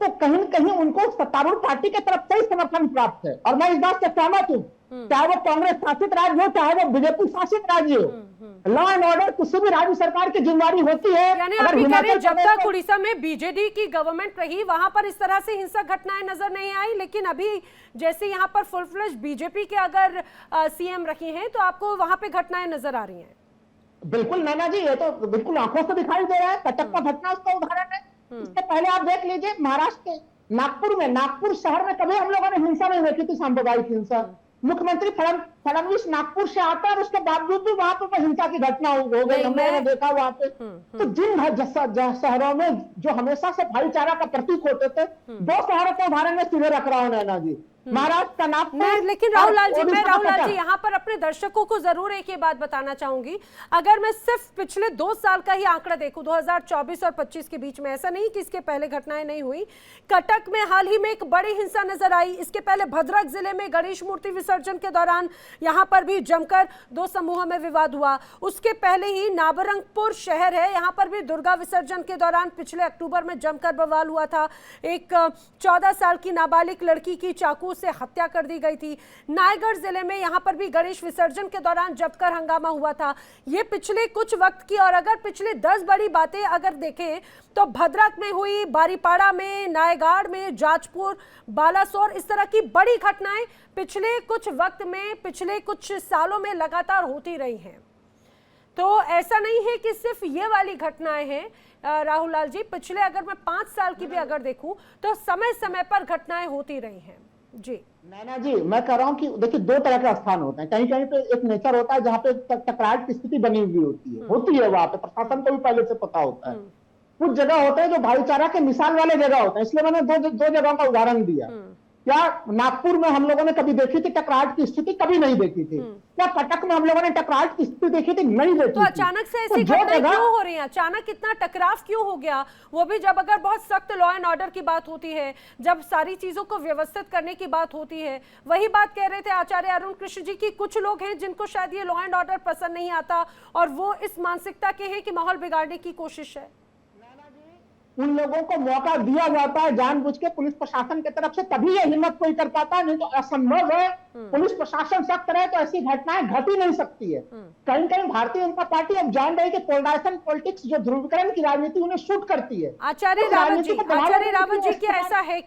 तो कहीं न कहीं उनको सत्तारूढ़ पार्टी की तरफ से ही समर्थन प्राप्त है। और मैं इस बात से सहमत हूं, चाहे वो कांग्रेस शासित राज्य हो, चाहे वो बीजेपी शासित राज्य हो, लॉ एंड ऑर्डर किसी भी राज्य सरकार की जिम्मेदारी होती है। यानी आप ये कह रहे हैं जब तक उड़ीसा में बीजेडी की गवर्नमेंट रही वहां पर इस तरह से हिंसक घटनाएं नजर नहीं आई, लेकिन अभी जैसे यहाँ पर फुल फ्लेज बीजेपी के अगर सीएम रखी हैं तो आपको वहां पे घटनाएं नजर आ रही हैं? बिल्कुल नैना जी, ये तो बिल्कुल आंखों से दिखाई दे रहा है। कटक का घटना उसका उदाहरण है। इससे पहले आप देख लीजिए महाराष्ट्र के नागपुर में, नागपुर शहर में कभी हम लोगों ने हिंसा नहीं देखी थी, सांप्रदायिक हिंसा। मुख्यमंत्री फडणवीस नागपुर से आता है और उसके बावजूद भी वहां पर हिंसा की घटना हो गई, हमने देखा वहां पे। तो जिन शहरों में जो हमेशा से भाईचारा का प्रतीक होते थे, दो शहरों को उदाहरण में सीधे रख रहा हूं नैना जी, महाराष्ट्र का नागपुर। लेकिन राहुल लाल जी यहाँ पर अपने दर्शकों को जरूर एक ये बात बताना चाहूंगी। अगर मैं सिर्फ पिछले 2 साल का ही आंकड़ा देखूं, 2024 और 25 के बीच में, ऐसा नहीं कि इसके पहले घटनाएं नहीं हुई। कटक में हाल ही में एक बड़ी हिंसा नजर आई। इसके पहले भद्रक जिले में गणेश मूर्ति विसर्जन के दौरान यहाँ पर भी जमकर 2 समूहों में विवाद हुआ। उसके पहले ही नाबरंगपुर शहर है, यहाँ पर भी दुर्गा विसर्जन के दौरान पिछले अक्टूबर में जमकर बवाल हुआ था। एक 14 साल की नाबालिग लड़की की चाकू से हत्या कर दी गई थी। नायगढ़ जिले में यहां पर भी गणेश विसर्जन के दौरान जमकर हंगामा हुआ था। ये पिछले कुछ वक्त की, और अगर पिछले 10 बड़ी बातें अगर देखें तो भद्रक में हुई, बारीपाड़ा में, नायगढ़ में, जाजपुर, बालासोर, इस तरह की बड़ी घटनाएं पिछले कुछ वक्त में, पिछले कुछ सालों में लगातार होती रही हैं। तो ऐसा नहीं है कि सिर्फ ये वाली घटनाएं हैं राहुल लाल जी। पिछले अगर मैं 5 साल की भी अगर देखूं तो समय समय पर घटनाएं होती रही हैं। जी नैना जी, मैं कह रहा हूँ कि देखिए दो तरह के स्थान होते हैं। कहीं कहीं पे एक नेचर होता है जहाँ पे टकराहट की स्थिति बनी हुई होती है वहां पे प्रशासन को भी पहले से पता होता है। कुछ जगह होते हैं जो भाईचारा के मिसाल वाले जगह होते हैं, इसलिए मैंने दो जगहों का उदाहरण दिया। क्या नागपुर में हम लोगों ने कभी देखी थी टकराहट की स्थिति? कभी नहीं देखी थी। क्या कटक में हम लोगों ने टकराहट की स्थिति देखी थी? नहीं देखी तो थी। अचानक से तो ऐसी जो घटनाएं जगह क्यों हो रही हैं? अचानक इतना टकराव क्यों हो गया? वो भी जब अगर बहुत सख्त लॉ एंड ऑर्डर की बात होती है, जब सारी चीजों को व्यवस्थित करने की बात होती है। वही बात कह रहे थे आचार्य अरुण कृष्ण जी की कुछ लोग हैं जिनको शायद ये लॉ एंड ऑर्डर पसंद नहीं आता और वो इस मानसिकता के हैं कि माहौल बिगाड़ने की कोशिश है। उन लोगों को मौका दिया जाता है जानबूझ के पुलिस प्रशासन की तरफ से, तभी ये हिम्मत कोई कर पाता है, नहीं तो असंभव है। पुलिस प्रशासन सख्त रहे तो ऐसी घटनाएं घट ही नहीं सकती है। कहीं कहीं भारतीय जनता पार्टी अब जान रही है कि पोलराइजेशन पॉलिटिक्स, जो ध्रुवीकरण की राजनीति, उन्हें शूट करती है। आचार्य रावत जी क्या ऐसा है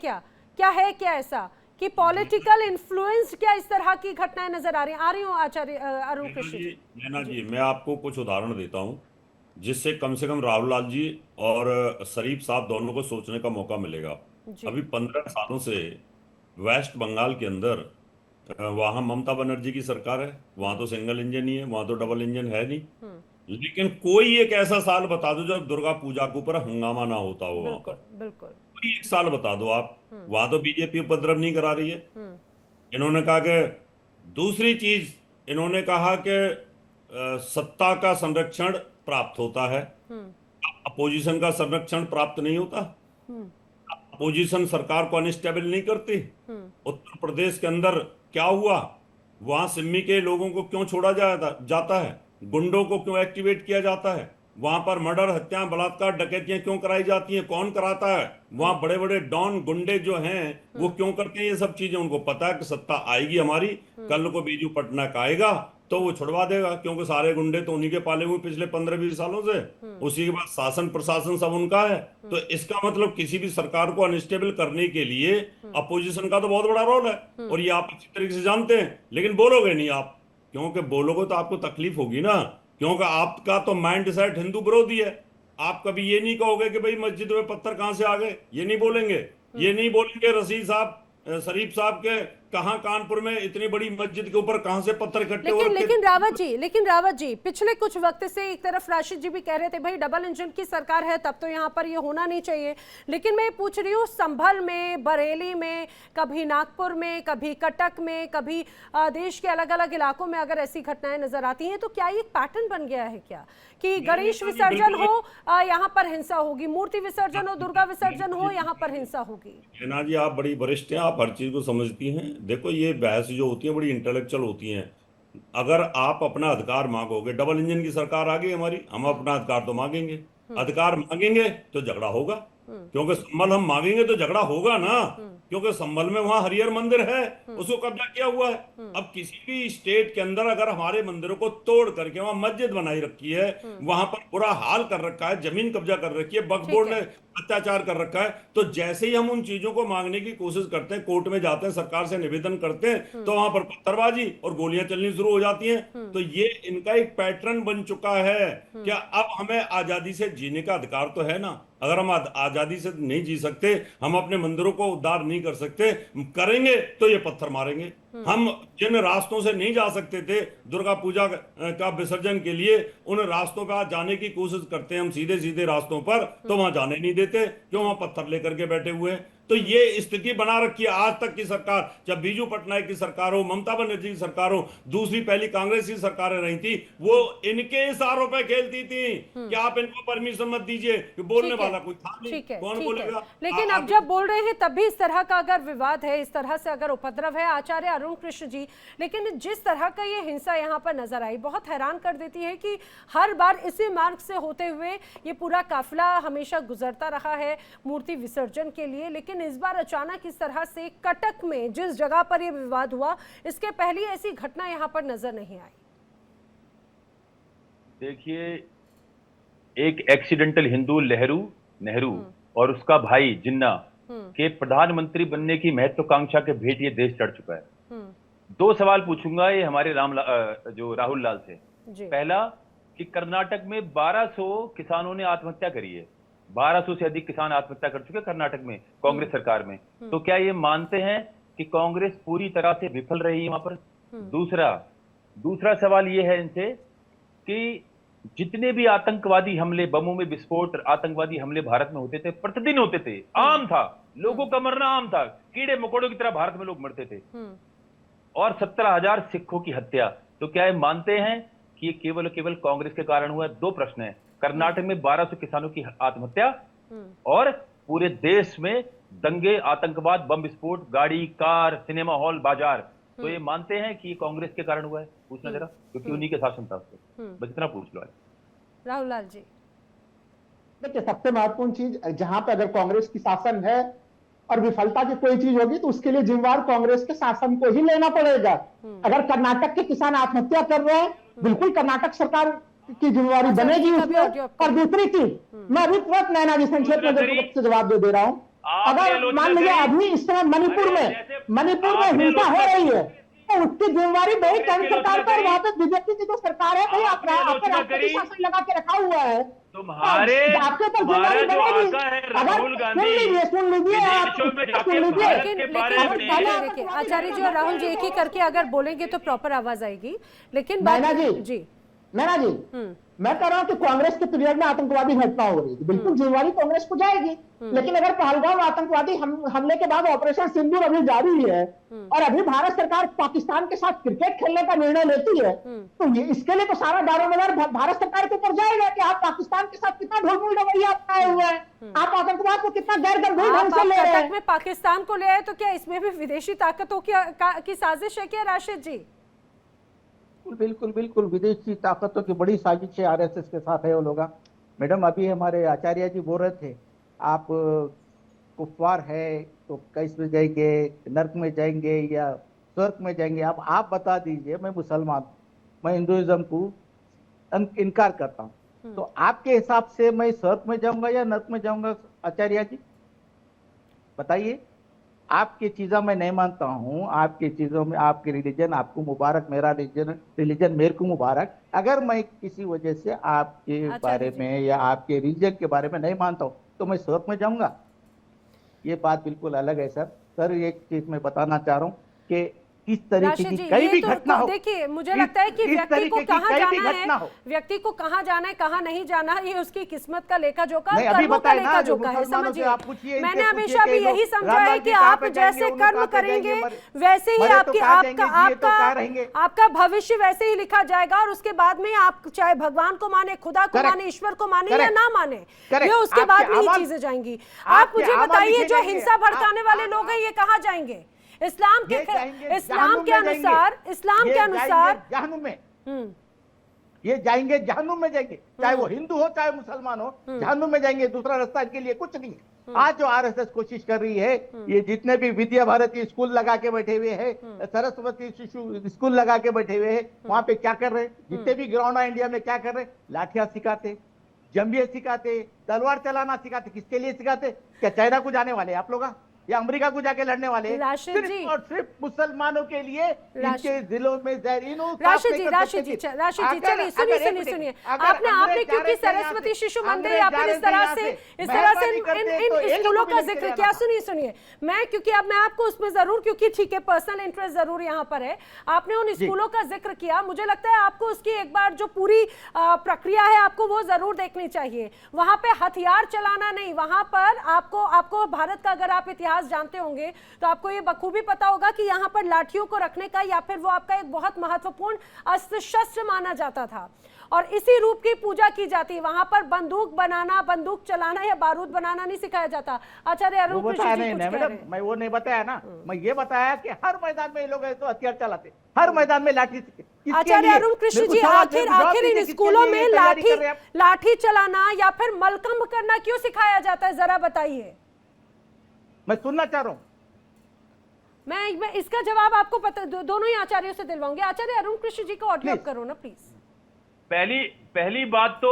क्या ऐसा कि पॉलिटिकल इन्फ्लुएंस क्या इस तरह की घटनाएं नजर आ रही हो आचार्य अरुण कृष्ण जी? नैना जी, मैं आपको कुछ उदाहरण देता हूं जिससे कम से कम राहुल लाल जी और शरीफ साहब दोनों को सोचने का मौका मिलेगा। अभी 15 सालों से वेस्ट बंगाल के अंदर वहां ममता बनर्जी की सरकार है, वहां तो सिंगल इंजन ही है, वहां तो डबल इंजन है नहीं। लेकिन कोई एक ऐसा साल बता दो जब दुर्गा पूजा के ऊपर हंगामा ना होता हो वहां पर। बिल्कुल कोई एक साल बता दो आप। वहां तो बीजेपी उपद्रव नहीं करा रही है। इन्होंने कहा कि दूसरी चीज, इन्होंने कहा कि सत्ता का संरक्षण प्राप्त होता है, अपोजिशन का संरक्षण प्राप्त नहीं होता। अपोजिशन सरकार को अनस्टेबल नहीं करती। उत्तर प्रदेश के अंदर क्या हुआ? वहां सिम्मी के लोगों को क्यों छोड़ा जाता है? गुंडों को क्यों एक्टिवेट किया जाता है? वहां पर मर्डर, हत्या, बलात्कार, डकैतियां क्यों कराई जाती हैं? कौन कराता है? वहां बड़े बड़े डॉन गुंडे जो हैं वो क्यों करते हैं ये सब चीजें? उनको पता है कि सत्ता आएगी हमारी, कल को बीजू पटनायक आएगा तो वो छुड़वा देगा, क्योंकि सारे गुंडे तो उन्हीं के पाले हुए पिछले 15-20 सालों से। उसी के बाद शासन प्रशासन सब उनका है। तो इसका मतलब किसी भी सरकार को अनस्टेबल करने के लिए अपोजिशन का तो बहुत बड़ा रोल है, और ये आप अच्छी तरीके से जानते हैं। लेकिन बोलोगे नहीं आप, क्योंकि बोलोगे तो आपको तकलीफ होगी ना, क्योंकि आपका तो माइंड सेट हिंदू विरोधी है। आप कभी ये नहीं कहोगे कि भाई मस्जिद में पत्थर कहां से आ गए, ये नहीं बोलेंगे। ये नहीं बोलेंगे रशीद साहब, शरीफ साहब के कहां कानपुर में इतनी बड़ी मस्जिद के ऊपर कहां से पत्थर इकट्ठे हो रखे। लेकिन रावत जी पिछले कुछ वक्त से एक तरफ राशिद जी भी कह रहे थे भाई डबल इंजन की सरकार है तब तो यहाँ पर ये होना नहीं चाहिए। लेकिन मैं पूछ रही हूँ, संभल में, बरेली में, कभी नागपुर में, कभी कटक में, कभी देश के अलग अलग इलाकों में अगर ऐसी घटनाएं नजर आती हैं तो क्या ये पैटर्न बन गया है क्या कि गणेश विसर्जन हो यहाँ पर हिंसा होगी, मूर्ति विसर्जन हो, दुर्गा विसर्जन हो, यहाँ पर हिंसा होगी? नैना जी, आप बड़ी वरिष्ठ हैं, आप हर चीज को समझती हैं। देखो ये बहस जो होती है बड़ी इंटेलेक्चुअल होती हैं। अगर आप अपना अधिकार मांगोगे, डबल इंजन की सरकार आ गई हमारी, हम अपना अधिकार तो मांगेंगे। अधिकार मांगेंगे तो झगड़ा होगा, क्योंकि संभल हम मांगेंगे तो झगड़ा होगा ना, क्योंकि संभल में वहां हरिहर मंदिर है, उसको कब्जा किया हुआ है। अब किसी भी स्टेट के अंदर अगर हमारे मंदिरों को तोड़ करके वहां मस्जिद बनाई रखी है, वहां पर बुरा हाल कर रखा है, जमीन कब्जा कर रखी है, वक्फ बोर्ड ने अत्याचार कर रखा है, तो जैसे ही हम उन चीजों को मांगने की कोशिश करते हैं, कोर्ट में जाते हैं, सरकार से निवेदन करते हैं, तो वहां पर पत्थरबाजी और गोलियां चलनी शुरू हो जाती हैं। तो ये इनका एक पैटर्न बन चुका है। क्या अब हमें आजादी से जीने का अधिकार तो है ना? अगर हम आजादी से नहीं जी सकते, हम अपने मंदिरों को उद्धार नहीं कर सकते, करेंगे तो ये पत्थर मारेंगे। हम जिन रास्तों से नहीं जा सकते थे दुर्गा पूजा का विसर्जन के लिए, उन रास्तों पर आज जाने की कोशिश करते हैं हम, सीधे सीधे रास्तों पर, तो वहां जाने नहीं देते, क्यों? वहां पत्थर लेकर के बैठे हुए हैं। तो ये स्थिति बना रखी है आज तक की सरकार, चाहे बीजू पटनायक की सरकार हो, ममता बनर्जी की सरकार हो, दूसरी पहली कांग्रेस की सरकारें रही थी, वो इनके इशारों पे खेलती थी कि आप इनको परमिशन मत दीजिए, बोलने वाला कोई था नहीं, कौन बोलेगा? लेकिन अब जब बोल रहे हैं तब भी इस तरह का अगर विवाद है, इस तरह से अगर उपद्रव है आचार्य अरुण कृष्ण जी, लेकिन जिस तरह का ये हिंसा यहाँ पर नजर आई बहुत हैरान कर देती है कि हर बार इसी मार्ग से होते हुए ये पूरा काफिला हमेशा गुजरता रहा है मूर्ति विसर्जन के लिए, लेकिन इस बार अचानक इस तरह से कटक में जिस जगह पर यह विवाद हुआ, इसके पहले ऐसी घटना यहां पर नजर नहीं आई। देखिए, एक एक्सीडेंटल हिंदू नेहरू और उसका भाई जिन्ना के प्रधानमंत्री बनने की महत्वाकांक्षा के भेंट ये देश चढ़ चुका है। दो सवाल पूछूंगा ये हमारे जो राहुल लाल से। पहला कि कर्नाटक में 1200 किसानों ने आत्महत्या करी है, 1200 से अधिक किसान आत्महत्या कर चुके हैं कर्नाटक में कांग्रेस सरकार में। तो क्या ये मानते हैं कि कांग्रेस पूरी तरह से विफल रही है वहां पर। दूसरा सवाल ये है इनसे कि जितने भी आतंकवादी हमले, बमों में विस्फोट, आतंकवादी हमले भारत में होते थे, प्रतिदिन होते थे, आम था, लोगों का मरना आम था, कीड़े मकोड़ों की तरह भारत में लोग मरते थे, और 17,000 सिखों की हत्या। तो क्या ये मानते हैं कि ये केवल कांग्रेस के कारण हुआ? दो प्रश्न है। कर्नाटक में 1200 किसानों की आत्महत्या और पूरे देश में दंगे, आतंकवाद, बम विस्फोट, गाड़ी, कार, सिनेमा हॉल, बाजार। तो ये मानते हैं कि ये कांग्रेस के कारण हुआ है? पूछना जरा, क्योंकि उन्हीं के शासन था उसको। बस इतना पूछ लो। राहुल लाल जी, देखिए, सबसे महत्वपूर्ण चीज, जहां पे अगर कांग्रेस की शासन है और विफलता की कोई चीज होगी तो उसके लिए जिम्मेवार कांग्रेस के शासन को ही लेना पड़ेगा। अगर कर्नाटक के किसान आत्महत्या कर रहे हैं, बिल्कुल कर्नाटक सरकार की जिम्मेवारी बनेगी उसमें। और दूसरी चीज, मैं अभी तुरंत नैना जी संक्षेप में जवाब दे रहा हूं। अगर मान लीजिए अभी इस समय मणिपुर में हिंसा हो रही है तो उसकी जिम्मेवारी भाई केंद्र सरकार पर, वहां पे बीजेपी की जो सरकार है भाई, आपने शासन लगा के रखा हुआ है, तुम्हारे आपके ऊपर जिम्मेवारी बनेगी। राहुल गांधी सुन लीजिए देखिए आचार्य जी और राहुल जी एक ही करके अगर बोलेंगे तो प्रॉपर आवाज आएगी। लेकिन नैना जी, मैं कह रहा हूं कि कांग्रेस के पीरियड में आतंकवादी घटना हो रही थी, बिल्कुल जिम्मेवारी कांग्रेस को जाएगी। लेकिन अगर पहलगाम आतंकवादी हमले के बाद ऑपरेशन सिंदूर अभी जारी है और अभी भारत सरकार पाकिस्तान के साथ क्रिकेट खेलने का निर्णय लेती है, तो ये इसके लिए तो सारा दारोमदार भारत सरकार के ऊपर जाएगा कि आप पाकिस्तान के साथ कितना ढोलमुल रवैया अपनाए हुए हैं, आप आतंकवाद को कितना गैर गंभीर ढंग से ले रहे हैं। में पाकिस्तान को ले आए तो क्या इसमें भी विदेशी ताकतों की साजिश है क्या राशिद जी? बिल्कुल विदेशी ताकतों की बड़ी साजिश है आरएसएस के साथ है वो लोग। मैडम, अभी हमारे आचार्य जी बोल रहे थे, आप कुफवार है तो कैसे जाएंगे, नर्क में जाएंगे या स्वर्ग में जाएंगे? आप बता दीजिए। मैं मुसलमान, मैं हिंदुइज्म को इनकार करता हूँ, तो आपके हिसाब से मैं स्वर्ग में जाऊंगा या नर्क में जाऊंगा? आचार्य जी बताइए। आपकी चीज़ों में नहीं मानता हूं, आपकी चीज़ों में, आपके रिलीजन आपको मुबारक, मेरा रिलीजन मेरे को मुबारक। अगर मैं किसी वजह से आपके बारे में या आपके रिलीजन के बारे में नहीं मानता हूं तो मैं स्वर्ग में जाऊंगा? ये बात बिल्कुल अलग है सर। एक चीज मैं बताना चाह रहा हूँ कि किस तरीके की कहीं भी घटना हो, देखिए मुझे लगता है कि व्यक्ति को कहाँ जाना है, व्यक्ति को कहाँ जाना है, कहाँ नहीं जाना है, ये उसकी किस्मत का लेखा जोखा, कर्मों का लेखा जोखा है। समझिए, मैंने हमेशा भी यही समझा है कि आप जैसे कर्म करेंगे वैसे ही आपका भविष्य वैसे ही लिखा जाएगा। और उसके बाद में आप चाहे भगवान को माने, खुदा को माने, ईश्वर को माने या ना माने, ये उसके बाद में ही चीजें जाएंगी। आप मुझे बताइए, जो हिंसा भड़काने वाले लोग हैं ये कहाँ जाएंगे? इस्लाम के अनुसार जहन्नुम में ये जाएंगे, जहन्नुम में जाएंगे, चाहे वो हिंदू हो चाहे मुसलमान हो, जहन्नुम में जाएंगे। दूसरा रास्ता इनके लिए कुछ नहीं है। आज जो आरएसएस कोशिश कर रही है, ये जितने भी विद्या भारती स्कूल लगा के बैठे हुए हैं, सरस्वती शिशु स्कूल लगा के बैठे हुए हैं, वहां पे क्या कर रहे हैं? जितने भी ग्राउंड है इंडिया में क्या कर रहे हैं? लाठियां सिखाते, जंबिये सिखाते, तलवार चलाना सिखाते। किसके लिए सिखाते? क्या चाइना को जाने वाले आप लोग या अमेरिका को जाके लड़ने वाले? सिर्फ और सिर्फ मुसलमानों के लिए इनके जिलों में राशिद जी चलिए सुनिए। आपने क्योंकि सरस्वती शिशु मंदिर या फिर इस तरह से इन स्कूलों का जिक्र किया, सुनिए मैं, क्योंकि अब मैं आपको उसमें जरूर, क्योंकि ठीक है पर्सनल इंटरेस्ट जरूर यहाँ पर है, आपने उन स्कूलों का जिक्र किया, मुझे लगता है आपको उसकी एक बार जो पूरी प्रक्रिया है आपको वो जरूर देखनी चाहिए। वहां पे हथियार चलाना नहीं, वहां पर आपको भारत का अगर आप इतिहास जानते होंगे तो आपको ये बखूबी पता होगा कि यहाँ पर लाठियों को रखने का या फिर वो आपका एक बहुत महत्वपूर्ण अस्त्र शस्त्र माना जाता था और इसी रूप की पूजा की जाती है। वहां पर बंदूक बनाना, बंदूक चलाना या बारूद बनाना नहीं सिखाया जाता। आचार्य अरुण कृष्ण जी कुछ कह रहे हैं। मैं वो नहीं बताया ना, मैं ये बताया कि हर मैदान में ये लोग तो हथियार चलाते, हर मैदान में लाठी। आचार्य अरुण कृष्ण जी, आखिर इन स्कूलों में लाठी चलाना या फिर मलखंब करना क्यों सिखाया जाता है, जरा बताइए। मैं सुनना चाह रहा हूं। मैं इसका जवाब आपको दोनों ही आचार्यों से दिलवाऊंगी। आचार्य अरुण कृष्ण जी को ऑडियो करो ना प्लीज। पहली बात तो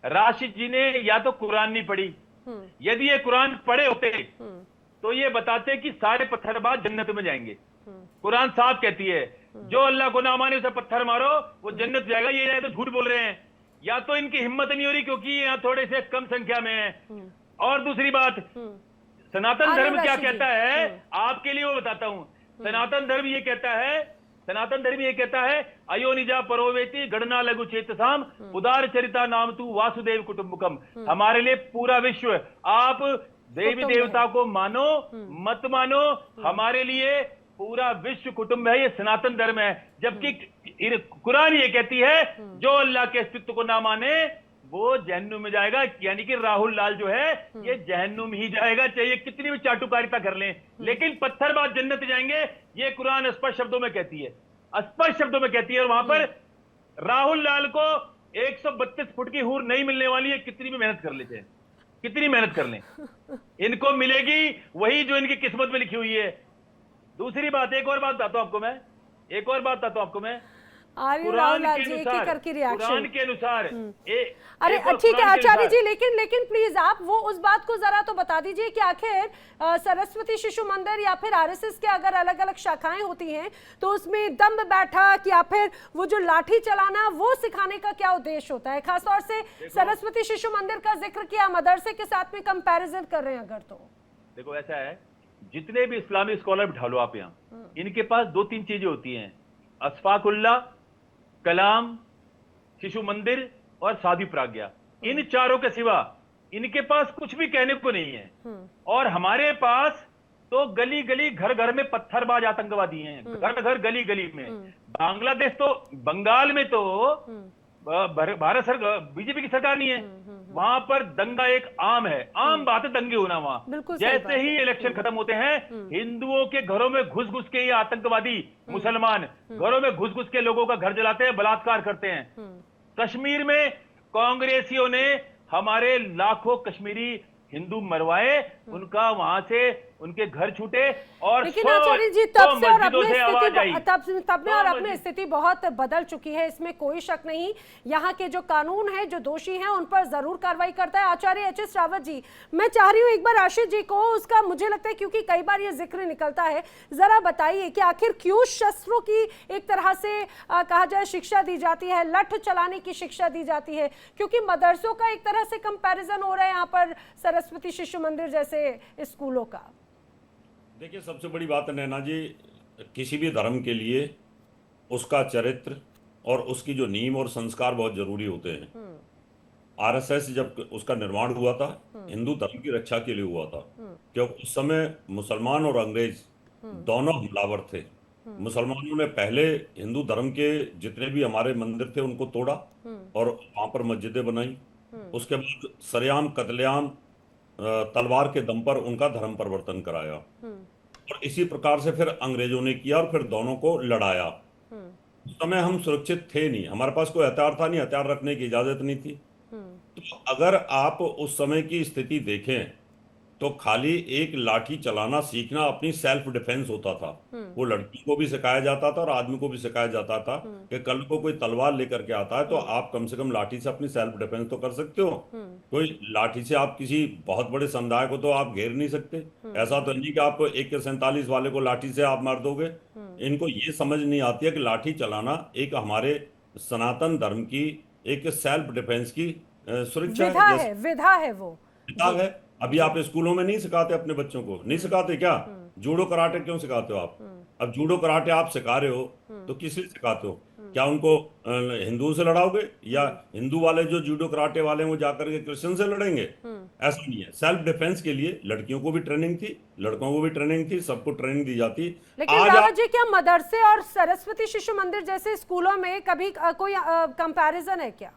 राशिद जी ने या तो कुरान नहीं पढ़ी। यदि ये कुरान पढ़े होते तो ये बताते कि सारे पत्थरबाज जन्नत में जाएंगे। कुरान साफ कहती है जो अल्लाह को ना माने उसे पत्थर मारो वो जन्नत जाएगा। ये तो झूठ बोल रहे हैं, या तो इनकी हिम्मत नहीं हो रही क्योंकि यहाँ थोड़े से कम संख्या में है। और दूसरी बात, सनातन धर्म क्या राशि जी। कहता है आपके लिए वो बताता हूं। सनातन धर्म ये कहता है अयोनिजा परोवेति गणना लघु चेतसाम उदार चरिता नाम तू वासुदेव कुटुंबकम। हमारे लिए पूरा विश्व, आप देवी कुटुंब देवता है। को मानो मत मानो, हमारे लिए पूरा विश्व कुटुंब है। ये सनातन धर्म है। जबकि कुरान ये कहती है जो अल्लाह के अस्तित्व को ना माने वो जहन्नुम में जाएगा। यानी कि राहुल लाल जो है ये जहन्नुम ही जाएगा, चाहे कितनी भी चाटुकारिता कर लें, लेकिन पत्थरबाज जन्नत जाएंगे, ये कुरान स्पष्ट शब्दों में कहती है, स्पष्ट शब्दों में कहती है। और वहां पर राहुल लाल को 132 फुट की हूर नहीं मिलने वाली है, कितनी भी मेहनत कर लेते हैं, कितनी मेहनत कर लें, इनको मिलेगी वही जो इनकी किस्मत में लिखी हुई है। दूसरी बात, एक और बात बताता हूं आपको मैं, राहुल लाल जी एक एक करके कुरान रिएक्शन। के अनुसार अरे ठीक है आचार्य जी, लेकिन प्लीज आप वो उस बात को जरा तो बता दीजिए कि आखिर सरस्वती शिशु मंदिर या फिर आरएसएस के अगर अलग अलग शाखाएं होती हैं तो उसमें दंभ बैठक या फिर वो जो लाठी चलाना वो सिखाने का क्या उद्देश्य होता है? खासतौर से सरस्वती शिशु मंदिर का जिक्र किया, मदरसे के साथ में कंपैरिजन कर रहे हैं अगर, तो देखो ऐसा है, जितने भी इस्लामी स्कॉलर बिठा लो आप यहाँ, इनके पास 2-3 चीजें होती हैं, अस्फाकुल्ला, कलाम, शिशु मंदिर और साधी प्राज्ञा। इन चारों के सिवा इनके पास कुछ भी कहने को नहीं है। और हमारे पास तो गली गली घर घर में पत्थरबाज आतंकवादी हैं, घर घर गली गली में। बांग्लादेश तो, बंगाल में तो भारत सरकार, बीजेपी की सरकार नहीं है, वहां पर दंगा एक आम है, आम बात है दंगे होना वहां। जैसे ही इलेक्शन खत्म होते हैं, हिंदुओं के घरों में घुस घुस के ये आतंकवादी मुसलमान घरों में घुस घुस के लोगों का घर जलाते हैं, बलात्कार करते हैं। कश्मीर में कांग्रेसियों ने हमारे लाखों कश्मीरी हिंदू मरवाए, उनका वहां से उनके घर छूटे। और लेकिन आचार्य जी तब में और अब में स्थिति बहुत बदल चुकी है, इसमें कोई शक नहीं। यहाँ के जो कानून है, जो दोषी हैं, उन पर जरूर कार्रवाई करता है। आचार्य एच.एस. रावत जी, मैं चाह रही हूँ एक बार आशीष जी को उसका, मुझे लगता है क्योंकि कई बार ये जिक्र निकलता है, जरा बताइए कि आखिर क्यों शस्त्रों की एक तरह से कहा जाए शिक्षा दी जाती है, लठ चलाने की शिक्षा दी जाती है, क्योंकि मदरसों का एक तरह से कंपैरिजन हो रहा है यहाँ पर सरस्वती शिशु मंदिर जैसे स्कूलों का। देखिए, सबसे बड़ी बात है नैना जी, किसी भी धर्म के लिए उसका चरित्र और उसकी जो नींव और संस्कार बहुत जरूरी होते हैं। आरएसएस जब उसका निर्माण हुआ था, हिंदू धर्म की रक्षा के लिए हुआ था, क्योंकि उस समय मुसलमान और अंग्रेज दोनों हमलावर थे। मुसलमानों ने पहले हिंदू धर्म के जितने भी हमारे मंदिर थे उनको तोड़ा और वहां पर मस्जिदें बनाई। उसके बाद सरेआम कत्लेआम तलवार के दम पर उनका धर्म परिवर्तन कराया, और इसी प्रकार से फिर अंग्रेजों ने किया और फिर दोनों को लड़ाया। उस समय हम सुरक्षित थे नहीं, हमारे पास कोई हथियार था नहीं, हथियार रखने की इजाजत नहीं थी। तो अगर आप उस समय की स्थिति देखें तो खाली एक लाठी चलाना सीखना अपनी सेल्फ डिफेंस होता था। वो लड़की को भी सिखाया जाता था और आदमी को भी सिखाया जाता था कि कल को कोई तलवार लेकर के आता है तो आप कम से कम लाठी से अपनी सेल्फ डिफेंस तो कर सकते हो। कोई लाठी से आप किसी बहुत बड़े समुदाय को तो आप घेर नहीं सकते। ऐसा तो नहीं कि आप AK-47 वाले को लाठी से आप मार दोगे। इनको ये समझ नहीं आती है कि लाठी चलाना एक हमारे सनातन धर्म की एक सेल्फ डिफेंस की सुरक्षा विधा है वो किताब है। अभी आप स्कूलों में नहीं सिखाते अपने बच्चों को, नहीं सिखाते क्या? जूडो कराटे क्यों सिखाते हो आप? अब जूडो कराटे आप सिखा रहे हो तो किस लिए सिखाते हो? क्या उनको हिंदुओं से लड़ाओगे, या हिंदू वाले जो जूडो कराटे वाले हैं वो जाकर के क्रिश्चियन से लड़ेंगे? ऐसा नहीं है। सेल्फ डिफेंस के लिए लड़कियों को भी ट्रेनिंग थी, लड़कों को भी ट्रेनिंग थी, सबको ट्रेनिंग दी जाती। लेकिन रावत जी, क्या मदरसे और सरस्वती शिशु मंदिर जैसे स्कूलों में कभी कोई कंपैरिजन है क्या,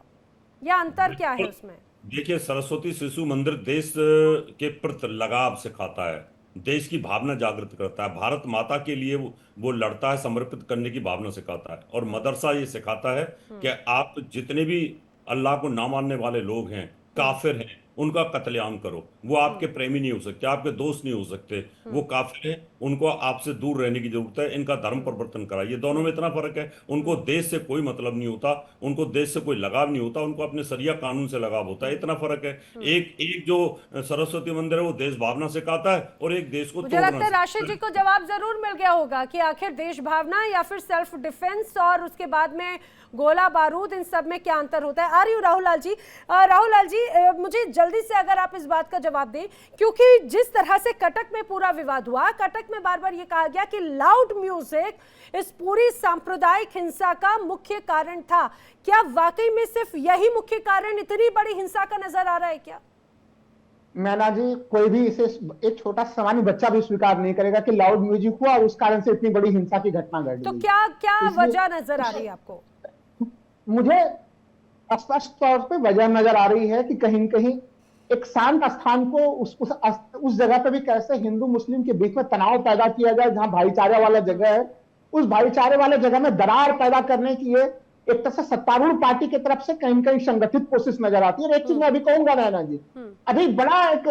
या अंतर क्या है उसमें? देखिए, सरस्वती शिशु मंदिर देश के प्रति लगाव सिखाता है, देश की भावना जागृत करता है, भारत माता के लिए वो लड़ता है, समर्पित करने की भावना सिखाता है। और मदरसा ये सिखाता है कि आप जितने भी अल्लाह को ना मानने वाले लोग हैं, काफिर हैं, उनका कत्लेआम करो। वो आपके प्रेमी नहीं हो सकते, आपके दोस्त नहीं हो सकते, वो काफिर हैं, उनको आपसे दूर रहने की जरूरत है। इनका धर्म परिवर्तन कराइए। दोनों में इतना फर्क है, उनको देश से कोई मतलब नहीं होता, उनको देश से कोई लगाव नहीं होता, उनको अपने शरिया कानून से लगाव होता है, इतना फर्क है। एक जो सरस्वती मंदिर है वो देश भावना सिखाता है और एक देश को मुझे लगता है राशिद जी को जवाब जरूर मिल गया होगा कि आखिर देश भावना या फिर सेल्फ डिफेंस और उसके बाद में गोला बारूद, इन सब में क्या अंतर होता है। आ रही हूँ राहुल लाल जी। राहुल लाल जी, मुझे जल्दी से अगर आप इस बात का जवाब दें, क्योंकि जिस तरह से कटक में पूरा विवाद हुआ, कटक में बार बार ये कहा गया कि लाउड म्यूजिक इस पूरी सांप्रदायिक हिंसा का मुख्य कारण था। क्या वाकई में सिर्फ यही मुख्य कारण इतनी बड़ी हिंसा का नजर आ रहा है क्या? मैना जी, कोई भी इसे एक छोटा सामान्य बच्चा भी स्वीकार नहीं करेगा कि लाउड म्यूजिक हुआ और उस कारण से इतनी बड़ी हिंसा की घटना घट गई। तो क्या क्या वजह नजर आ रही है आपको? मुझे स्पष्ट तौर पे वजह नजर आ रही है कि कहीं न कहीं एक शांत स्थान को उस जगह पे भी कैसे हिंदू मुस्लिम के बीच में तनाव पैदा किया जाए, जहां भाईचारे वाला जगह है, उस भाईचारे वाले जगह में दरार पैदा करने की ये एक तरह से सत्तारूढ़ पार्टी की तरफ से कहीं न कहीं संगठित कोशिश नजर आती है। और एक चीज मैं अभी कहूंगा नैना जी, अभी बड़ा एक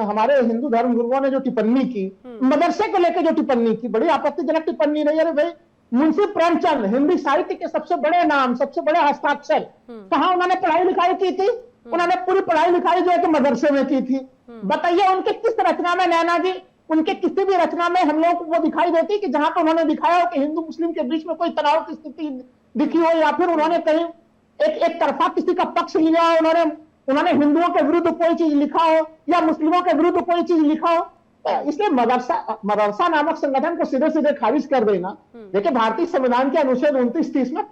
हमारे हिंदू धर्म गुरुओं ने जो टिप्पणी की, मदरसे को लेकर जो टिप्पणी की, बड़ी आपत्तिजनक टिप्पणी रही। अरे भाई, मुंशी प्रेमचंद हिंदी साहित्य के सबसे बड़े नाम, सबसे बड़े हस्ताक्षर, कहाँ उन्होंने पढ़ाई लिखाई की थी? उन्होंने पूरी पढ़ाई लिखाई जो है कि मदरसे में की थी। बताइए उनके किस रचना में नैना जी, उनके किसी भी रचना में हम लोग को वो दिखाई देती कि जहां पर उन्होंने दिखाया हो कि हिंदू मुस्लिम के बीच में कोई तनाव की स्थिति दिखी हो, या फिर उन्होंने कहीं एक तरफा किसी का पक्ष लिया हो, उन्होंने हिंदुओं के विरुद्ध कोई चीज लिखा हो या मुस्लिमों के विरुद्ध कोई चीज लिखा हो? इसलिए मदरसा नामक संगठन को सीधे सीधे खारिज कर देना। देखिए, भारतीय संविधान के अनुच्छेद 29-30 में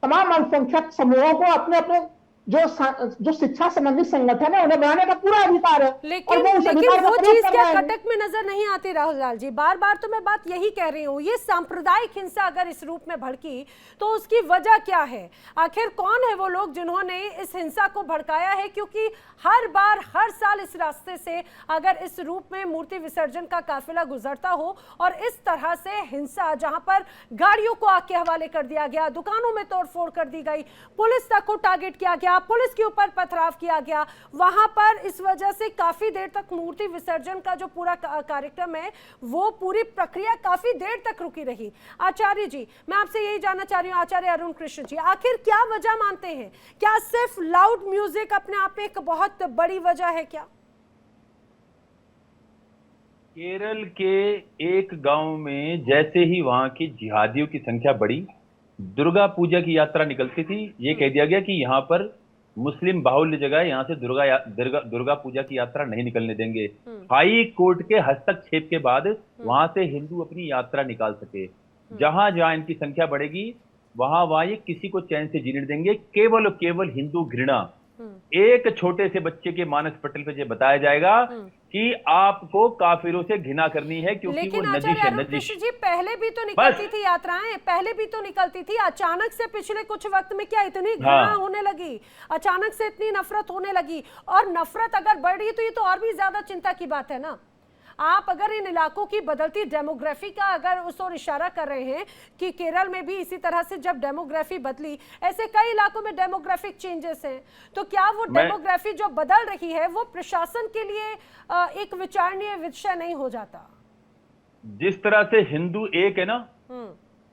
तमाम अल्पसंख्यक समूहों को अपने अपने जो शिक्षा संबंधी संगठन है उन्हें बनाने का पूरा अधिकार है। लेकिन वो चीज क्या कटक में नजर नहीं आती राहुल लाल जी? बार बार तो मैं बात यही कह रही हूँ, ये सांप्रदायिक हिंसा अगर इस रूप में भड़की तो उसकी वजह क्या है? आखिर कौन है वो लोग जिन्होंने इस हिंसा को भड़काया है? क्योंकि हर बार हर साल इस रास्ते से अगर इस रूप में मूर्ति विसर्जन का काफिला गुजरता हो और इस तरह से हिंसा, जहां पर गाड़ियों को आग के हवाले कर दिया गया, दुकानों में तोड़फोड़ कर दी गई, पुलिस तक को टारगेट किया गया, पुलिस के ऊपर पथराव किया गया, वहां पर इस वजह से काफी देर तक मूर्ति विसर्जन का जो पूरा कार्यक्रम है वो पूरी प्रक्रिया काफी देर तक रुकी रही। आचार्य जी, मैं आपसे यही जानना चाह रही हूँ, आचार्य अरुण कृष्ण जी, आखिर क्या वजह मानते हैं? क्या सिर्फ लाउड म्यूजिक अपने आप में एक बहुत बड़ी वजह है क्या? केरल के एक गांव में जैसे ही वहां की जिहादियों की संख्या बढ़ी, दुर्गा पूजा की यात्रा निकलती थी, ये कह दिया गया कि यहाँ पर मुस्लिम बाहुल्य जगह है, यहाँ से दुर्गा पूजा की यात्रा नहीं निकलने देंगे। हाई कोर्ट के हस्तक्षेप के बाद वहां से हिंदू अपनी यात्रा निकाल सके। जहां जहां इनकी संख्या बढ़ेगी वहां ये किसी को चैन से जीने देंगे। केवल और केवल हिंदू घृणा, एक छोटे से बच्चे के मानस पटल पे ये बताया जाएगा कि आपको काफिरों से घृणा करनी है क्योंकि वो नजिश है। नजिश जी, पहले भी तो निकलती थी यात्राएं, पहले भी तो निकलती थी। अचानक से पिछले कुछ वक्त में क्या इतनी घृणा होने लगी? अचानक से इतनी नफरत होने लगी? और नफरत अगर बढ़ रही तो ये तो और भी ज्यादा चिंता की बात है ना। आप अगर इन इलाकों की बदलती डेमोग्राफी का अगर उस ओर इशारा कर रहे हैं कि केरल में भी इसी तरह से जब डेमोग्राफी बदली, ऐसे कई इलाकों में डेमोग्राफिक चेंजेस हैं, तो क्या वो डेमोग्राफी जो बदल रही है वो प्रशासन के लिए एक विचारणीय विषय नहीं हो जाता? जिस तरह से हिंदू एक है ना,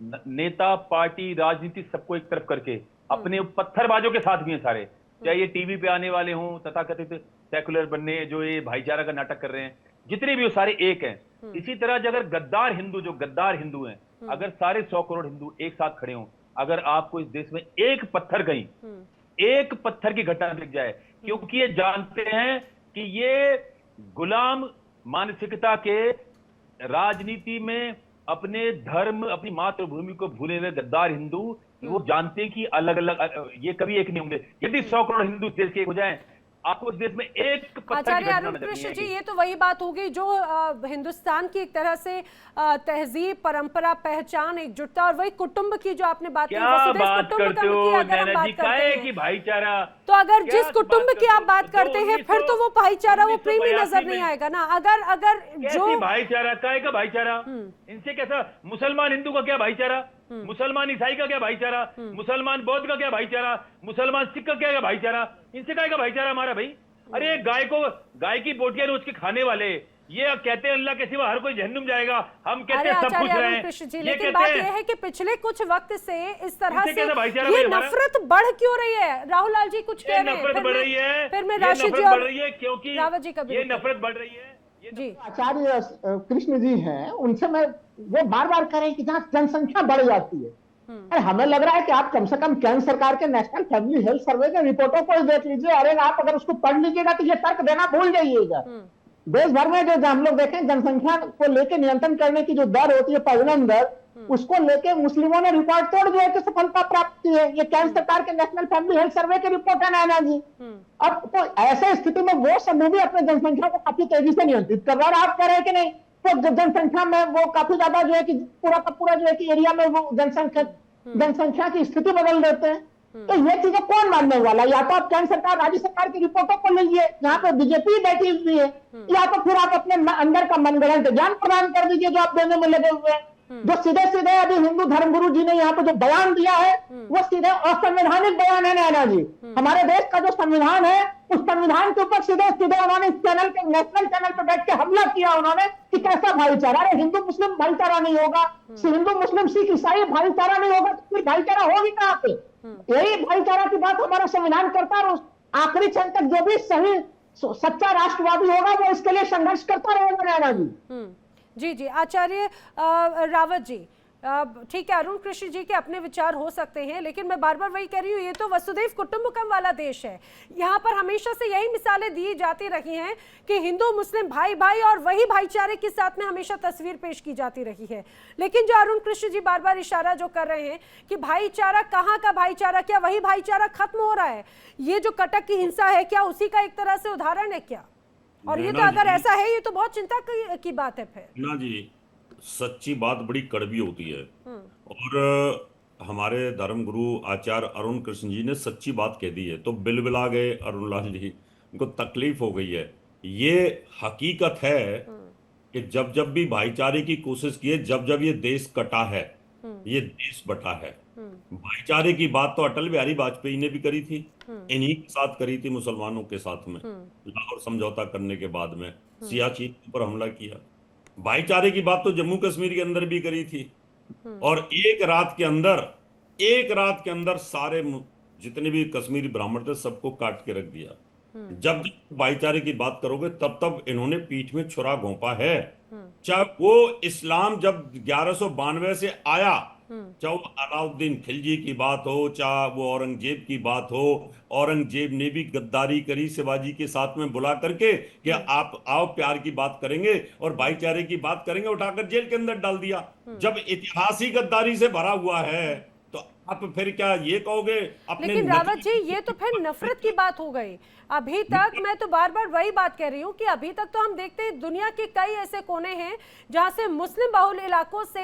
नेता, पार्टी, राजनीति सबको एक तरफ करके अपने पत्थरबाजों के साथ भी हैं सारे, चाहे ये टीवी पे आने वाले हों, तथाकथित सेकुलर बनने जो ये भाईचारा का नाटक कर रहे हैं, जितने भी वो सारे एक हैं। इसी तरह अगर गद्दार हिंदू हैं, अगर सारे 100 करोड़ हिंदू एक साथ खड़े हों, अगर आपको इस देश में एक पत्थर की घटना दिख जाए, क्योंकि ये जानते हैं कि ये गुलाम मानसिकता के राजनीति में अपने धर्म, अपनी मातृभूमि को भूले हुए गद्दार हिंदू, वो जानते हैं कि अलग अलग ये कभी एक नहीं होंगे। यदि 100 करोड़ हिंदू देश के एक हो जाए, आपको देश में एक आचार्य अरुण कृष्ण जी, ये तो वही बात होगी जो हिंदुस्तान की एक तरह से तहजीब, परंपरा, पहचान, एकजुटता और वही कुटुंब की जो आपने बात की, भाईचारा, तो अगर जिस कुटुंब की आप बात करते हैं फिर तो वो भाईचारा, वो प्रेमी नजर नहीं आएगा ना। अगर जो भाईचारा का भाईचारा, इनसे कैसा? मुसलमान हिंदू का क्या भाईचारा, मुसलमान ईसाई का क्या भाईचारा, मुसलमान बौद्ध का क्या भाईचारा, मुसलमान सिख का क्या भाईचारा, इनसे क्या भाईचारा हमारा भाई? अरे गाय की बोटियां रोज के खाने वाले ये कहते हैं अल्लाह के सिवा हर कोई जहन्नुम जाएगा, हम कहते हैं सब कुछ रहे हैं। लेकिन बात यह है कि पिछले कुछ वक्त से इस तरह से ये नफरत बढ़ क्यों रही है? राहुल लाल जी कुछ कह रहे हैं, नफरत बढ़ रही है, फिर मैं राशिद जी और क्योंकि रावत जी ये नफरत बढ़ रही है। जी, आचार्य कृष्ण जी हैं, उनसे मैं वो बार बार कह रहे हैं कि जहां जनसंख्या बढ़ जाती है, अरे हमें लग रहा है कि आप कम से कम केंद्र सरकार के नेशनल फैमिली हेल्थ सर्वे के रिपोर्टों को ही देख लीजिए। अरे आप अगर उसको पढ़ लीजिएगा तो ये तर्क देना भूल जाइएगा। देश भर में जो हम लोग देखें जनसंख्या को लेकर नियंत्रण करने की जो दर होती है, प्रजनन दर, उसको लेके मुस्लिमों ने रिकॉर्ड तोड़ जो है कि सफलता प्राप्त की है। ये केंद्र सरकार के नेशनल फैमिली हेल्थ सर्वे की रिपोर्ट है नैना जी। अब तो ऐसे स्थिति में वो समूह भी अपने जनसंख्या को काफी तेजी से नियंत्रित कर रहा है। आप कह रहे हैं कि नहीं, तो जनसंख्या में वो काफी ज्यादा जो है कि पूरा का पूरा जो है कि एरिया में वो जनसंख्या की स्थिति बदल देते हैं। तो ये चीजें कौन मानने वाला? या तो आप केंद्र सरकार राज्य सरकार की रिपोर्टों को लीजिए जहां पे बीजेपी बैठी हुई है, या तो फिर आप अपने अंदर का मनगढ़ंत ज्ञान प्रदान कर दीजिए जो आप देने में लगे हुए हैं। जो सीधे सीधे अभी हिंदू धर्मगुरु जी ने यहाँ पे जो बयान दिया है वो सीधे असंवैधानिक बयान है नैना जी। हमारे देश का जो संविधान है उस संविधान के ऊपर सीधे सीधे उन्होंने इस चैनल के नेशनल चैनल पर बैठ के हमला किया उन्होंने कि कैसा भाईचारा। अरे हिंदू मुस्लिम भाईचारा नहीं होगा, हिंदू मुस्लिम सिख ईसाई भाईचारा नहीं होगा तो फिर भाईचारा होगी कहाँ पे? यही भाईचारा की बात हमारा संविधान करता है। आखिरी क्षण तक जो भी सही सच्चा राष्ट्रवादी होगा वो इसके लिए संघर्ष करता रहेगा नैना जी। जी जी आचार्य रावत जी, ठीक है, अरुण कृष्ण जी के अपने विचार हो सकते हैं, लेकिन मैं बार बार वही कह रही हूँ, ये तो वसुधैव कुटुंबकम वाला देश है। यहाँ पर हमेशा से यही मिसालें दी जाती रही हैं कि हिंदू मुस्लिम भाई भाई और वही भाईचारे के साथ में हमेशा तस्वीर पेश की जाती रही है। लेकिन जो अरुण कृष्ण जी बार बार इशारा जो कर रहे हैं कि भाईचारा कहाँ का भाईचारा, क्या वही भाईचारा खत्म हो रहा है? ये जो कटक की हिंसा है क्या उसी का एक तरह से उदाहरण है क्या? और ये तो अगर ऐसा है ये तो बहुत चिंता की बात है। फिर ना जी, सच्ची बात बड़ी कड़वी होती है और हमारे धर्मगुरु आचार्य अरुण कृष्ण जी ने सच्ची बात कह दी है तो बिलबिला गए अरुण लाल जी, उनको तकलीफ हो गई है। ये हकीकत है कि जब जब भी भाईचारे की कोशिश की है, जब जब ये देश कटा है, ये देश बटा है। भाईचारे की बात तो अटल बिहारी वाजपेयी ने भी करी थी, इन्हीं के साथ करी थी मुसलमानों के साथ में, लाहौर समझौता करने के बाद में सियाचिन पर हमला किया। भाईचारे की बात तो जम्मू कश्मीर के अंदर भी करी थी और एक रात के अंदर सारे जितने भी कश्मीरी ब्राह्मण थे सबको काट के रख दिया। जब भाईचारे की बात करोगे तब तब इन्होंने पीठ में छुरा घोंपा है। चाहे वो इस्लाम जब 1192 से आया, चाहे वो अलाउद्दीन खिलजी की बात हो, चाहे वो औरंगजेब की बात हो, औरंगजेब ने भी गद्दारी करी शिवाजी के साथ में बुला करके कि आप आओ प्यार की बात करेंगे और भाईचारे की बात करेंगे, उठाकर जेल के अंदर डाल दिया। जब इतिहास ही गद्दारी से भरा हुआ है तो आप फिर क्या ये कहोगे अपने? लेकिन रावत जी ये तो फिर नफरत की बात हो गई। अभी तक मैं तो बार बार वही बात कह रही हूँ कि अभी तक तो हम देखते हैं दुनिया के कई ऐसे कोने हैं जहां से मुस्लिम बहुल इलाकों से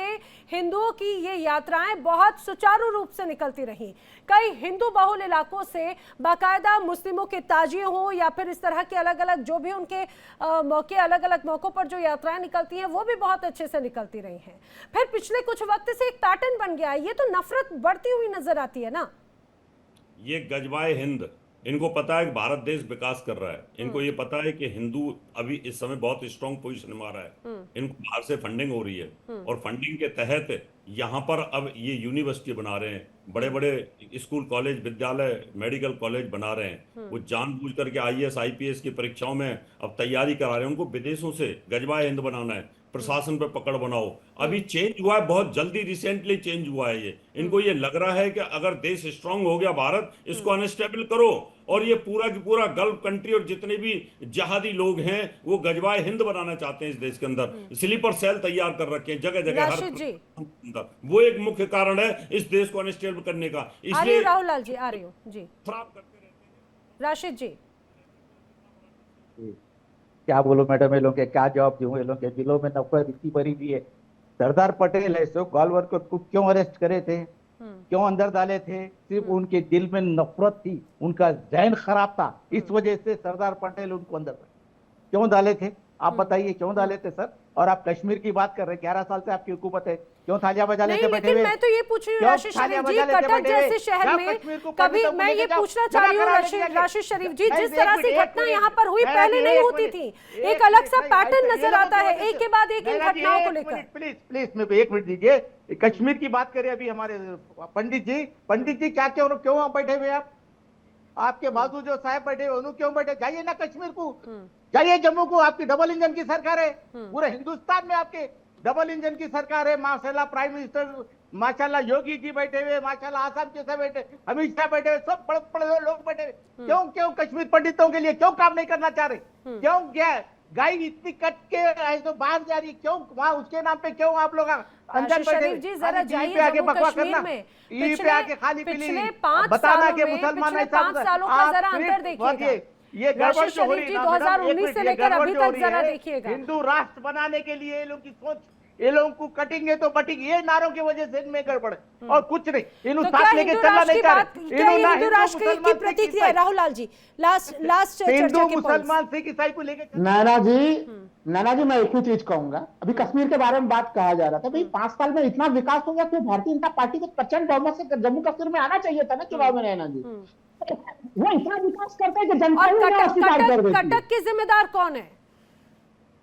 हिंदुओं की ये यात्राएं बहुत सुचारू रूप से निकलती रहीं। कई हिंदू बहुल इलाकों से बाकायदा मुस्लिमों के ताजिए हों या फिर इस तरह के अलग अलग जो भी उनके मौके, अलग अलग मौकों पर जो यात्राएं निकलती हैं वो भी बहुत अच्छे से निकलती रही हैं। फिर पिछले कुछ वक्त से एक पैटर्न बन गया है, ये तो नफरत बढ़ती हुई नजर आती है ना। ये गजवाए हिंद, इनको पता है कि भारत देश विकास कर रहा है, इनको ये पता है कि हिंदू अभी इस समय बहुत स्ट्रॉन्ग पोजीशन में आ रहा है, इनको बाहर से फंडिंग हो रही है और फंडिंग के तहत यहाँ पर अब ये यूनिवर्सिटी बना रहे हैं, बड़े बड़े स्कूल कॉलेज विद्यालय मेडिकल कॉलेज बना रहे हैं। वो जानबूझ करके IAS IPS की परीक्षाओं में अब तैयारी करा रहे हैं। उनको विदेशों से गजवाए हिंद बनाना है, प्रशासन पे पकड़ बनाओ। अभी चेंज हुआ है, बहुत जल्दी रिसेंटली चेंज हुआ है ये। इनको ये लग रहा है कि अगर देश स्ट्रांग हो गया भारत, इसको अनस्टेबल करो और ये पूरा की पूरा गल्फ कंट्री और जितने भी जहादी लोग हैं वो गजवाए हिंद बनाना चाहते हैं इस देश के अंदर। स्लीपर सेल तैयार कर रखे हैं जगह जगह हर। वो एक मुख्य कारण है इस देश को अनस्टेबल करने का। इसलिए राहुल लाल जी आ रही हो जी, खराब करते रहते हैं। राशिद जी क्या बोलो मैडम, ये लोग क्या जवाब दूं? ये लोग के दिलों में नफरत इतनी भरी हुई है। सरदार पटेल है सो गॉलवर को क्यों अरेस्ट करे थे, क्यों अंदर डाले थे? सिर्फ उनके दिल में नफरत थी, उनका जहन खराब था, इस वजह से सरदार पटेल उनको अंदर क्यों डाले थे? आप बताइए क्यों डाले थे सर? और आप कश्मीर की बात कर रहे हैं, 11 साल से आपकी हुकूमत है, क्यों थालियां बजा लेते बैठे हुए? मैं तो ये पूछ रही हूँ राशिद शरीफ जी, कटक जैसे शहर में कभी मैं ये पूछना चाह रही हूँ राशिद शरीफ जी, जिस तरह से घटना यहाँ पर हुई पहले नहीं होती थी, एक अलग सा पैटर्न नजर आता है एक के बाद एक इन घटनाओं को लेकर। प्लीज मेरे को 1 मिनट दीजिए। कश्मीर की बात करें अभी हमारे पंडित जी क्या क्यों बैठे हुए आप? आपके बाजू जो साहब बैठे हुए क्यों बैठे? जाइए ना कश्मीर को, जाइए जम्मू को, आपकी डबल इंजन की सरकार है, पूरे हिंदुस्तान में आपके डबल इंजन की सरकार है। माशाल्लाह प्राइम मिनिस्टर माशाल्लाह योगी जी बैठे हुए, माशाल्लाह आसाम के सब बैठे, अमित शाह बैठे हुए, सब बड़े बड़े लोग बैठे हुए। क्यों कश्मीर पंडितों के लिए क्यों काम नहीं करना चाह रहे? क्यों क्या गाय इतनी कट के तो बाहर जा रही, क्यों वहां उसके नाम पे क्यों आप लोग अंदर शरीफ जी जरा जाइए आगे जम्मू बकवास कश्मीर करना, में ईद पे आके खाली पीली पिछले 5 बताना सालों कि में मुसलमान पिछले 5 सालों का जरा अंतर देखिएगा। ये गड़बड़ जो हो रही है ना, 2019 से लेकर अभी तक जरा देखिएगा। हिंदू राष्ट्र बनाने के लिए ये लोग की सोच, ये लोगों को कटेंगे तो बटेंगे, ये नारों की वजह से इनमें गड़बड़ है और कुछ नहीं। इन्हों तो साथ लेके चलना नहीं कर रहे। हिंदू राष्ट्र की प्रतिक्रिया राहुल लाल जी, लास्ट हिंदू मुसलमान सिख ईसाई को लेकर नैना जी मैं एक ही चीज कहूंगा, अभी कश्मीर के बारे में बात कहा जा रहा था, भाई 5 साल में इतना विकास हो गया, तो भारतीय जनता पार्टी को प्रचंड बहुमत से जम्मू कश्मीर में आना चाहिए था ना चुनाव में। नैना जी वो इतना विकास करते हैं कि जनता कटक के जिम्मेदार कौन है?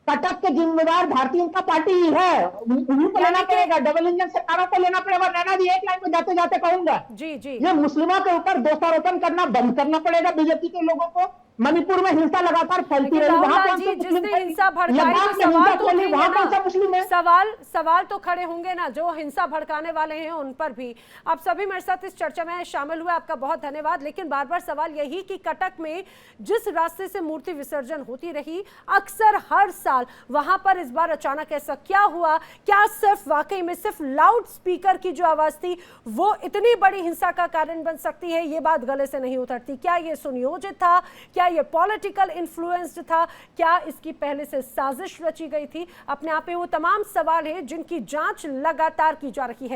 कटक के जिम्मेदार भारतीय जनता पार्टी ही है, उन्हीं को लेना पड़ेगा, डबल इंजन सरकारों को लेना पड़ेगा। नैना जी एक लाइन में जाते जाते कहूंगा, जी जी, ये मुस्लिमों के ऊपर दोषारोपण करना बंद करना पड़ेगा बीजेपी के लोगों को। मणिपुर में हिंसा लगातार फैलती रही, वहां कौन सा जिसने हिंसा भड़काई तो सवाल तो उठेंगे वहां कौन सा ना, मुस्लिम है? सवाल तो खड़े होंगे ना, जो हिंसा भड़काने वाले हैं उन पर भी। आप सभी मेरे साथ इस चर्चा में शामिल हुए, आपका बहुत धन्यवाद। लेकिन बार बार सवाल यही कि कटक में जिस रास्ते से मूर्ति विसर्जन होती रही अक्सर हर साल, वहां पर इस बार अचानक ऐसा क्या हुआ? क्या सिर्फ वाकई में सिर्फ लाउड स्पीकर की जो आवाज थी वो इतनी बड़ी हिंसा का कारण बन सकती है? ये बात गले से नहीं उतरती। क्या ये सुनियोजित था? क्या ये पॉलिटिकल इन्फ्लुएंस्ड था? क्या इसकी पहले से साजिश रची गई थी? अपने आप में वो तमाम सवाल हैं जिनकी जांच लगातार की जा रही है।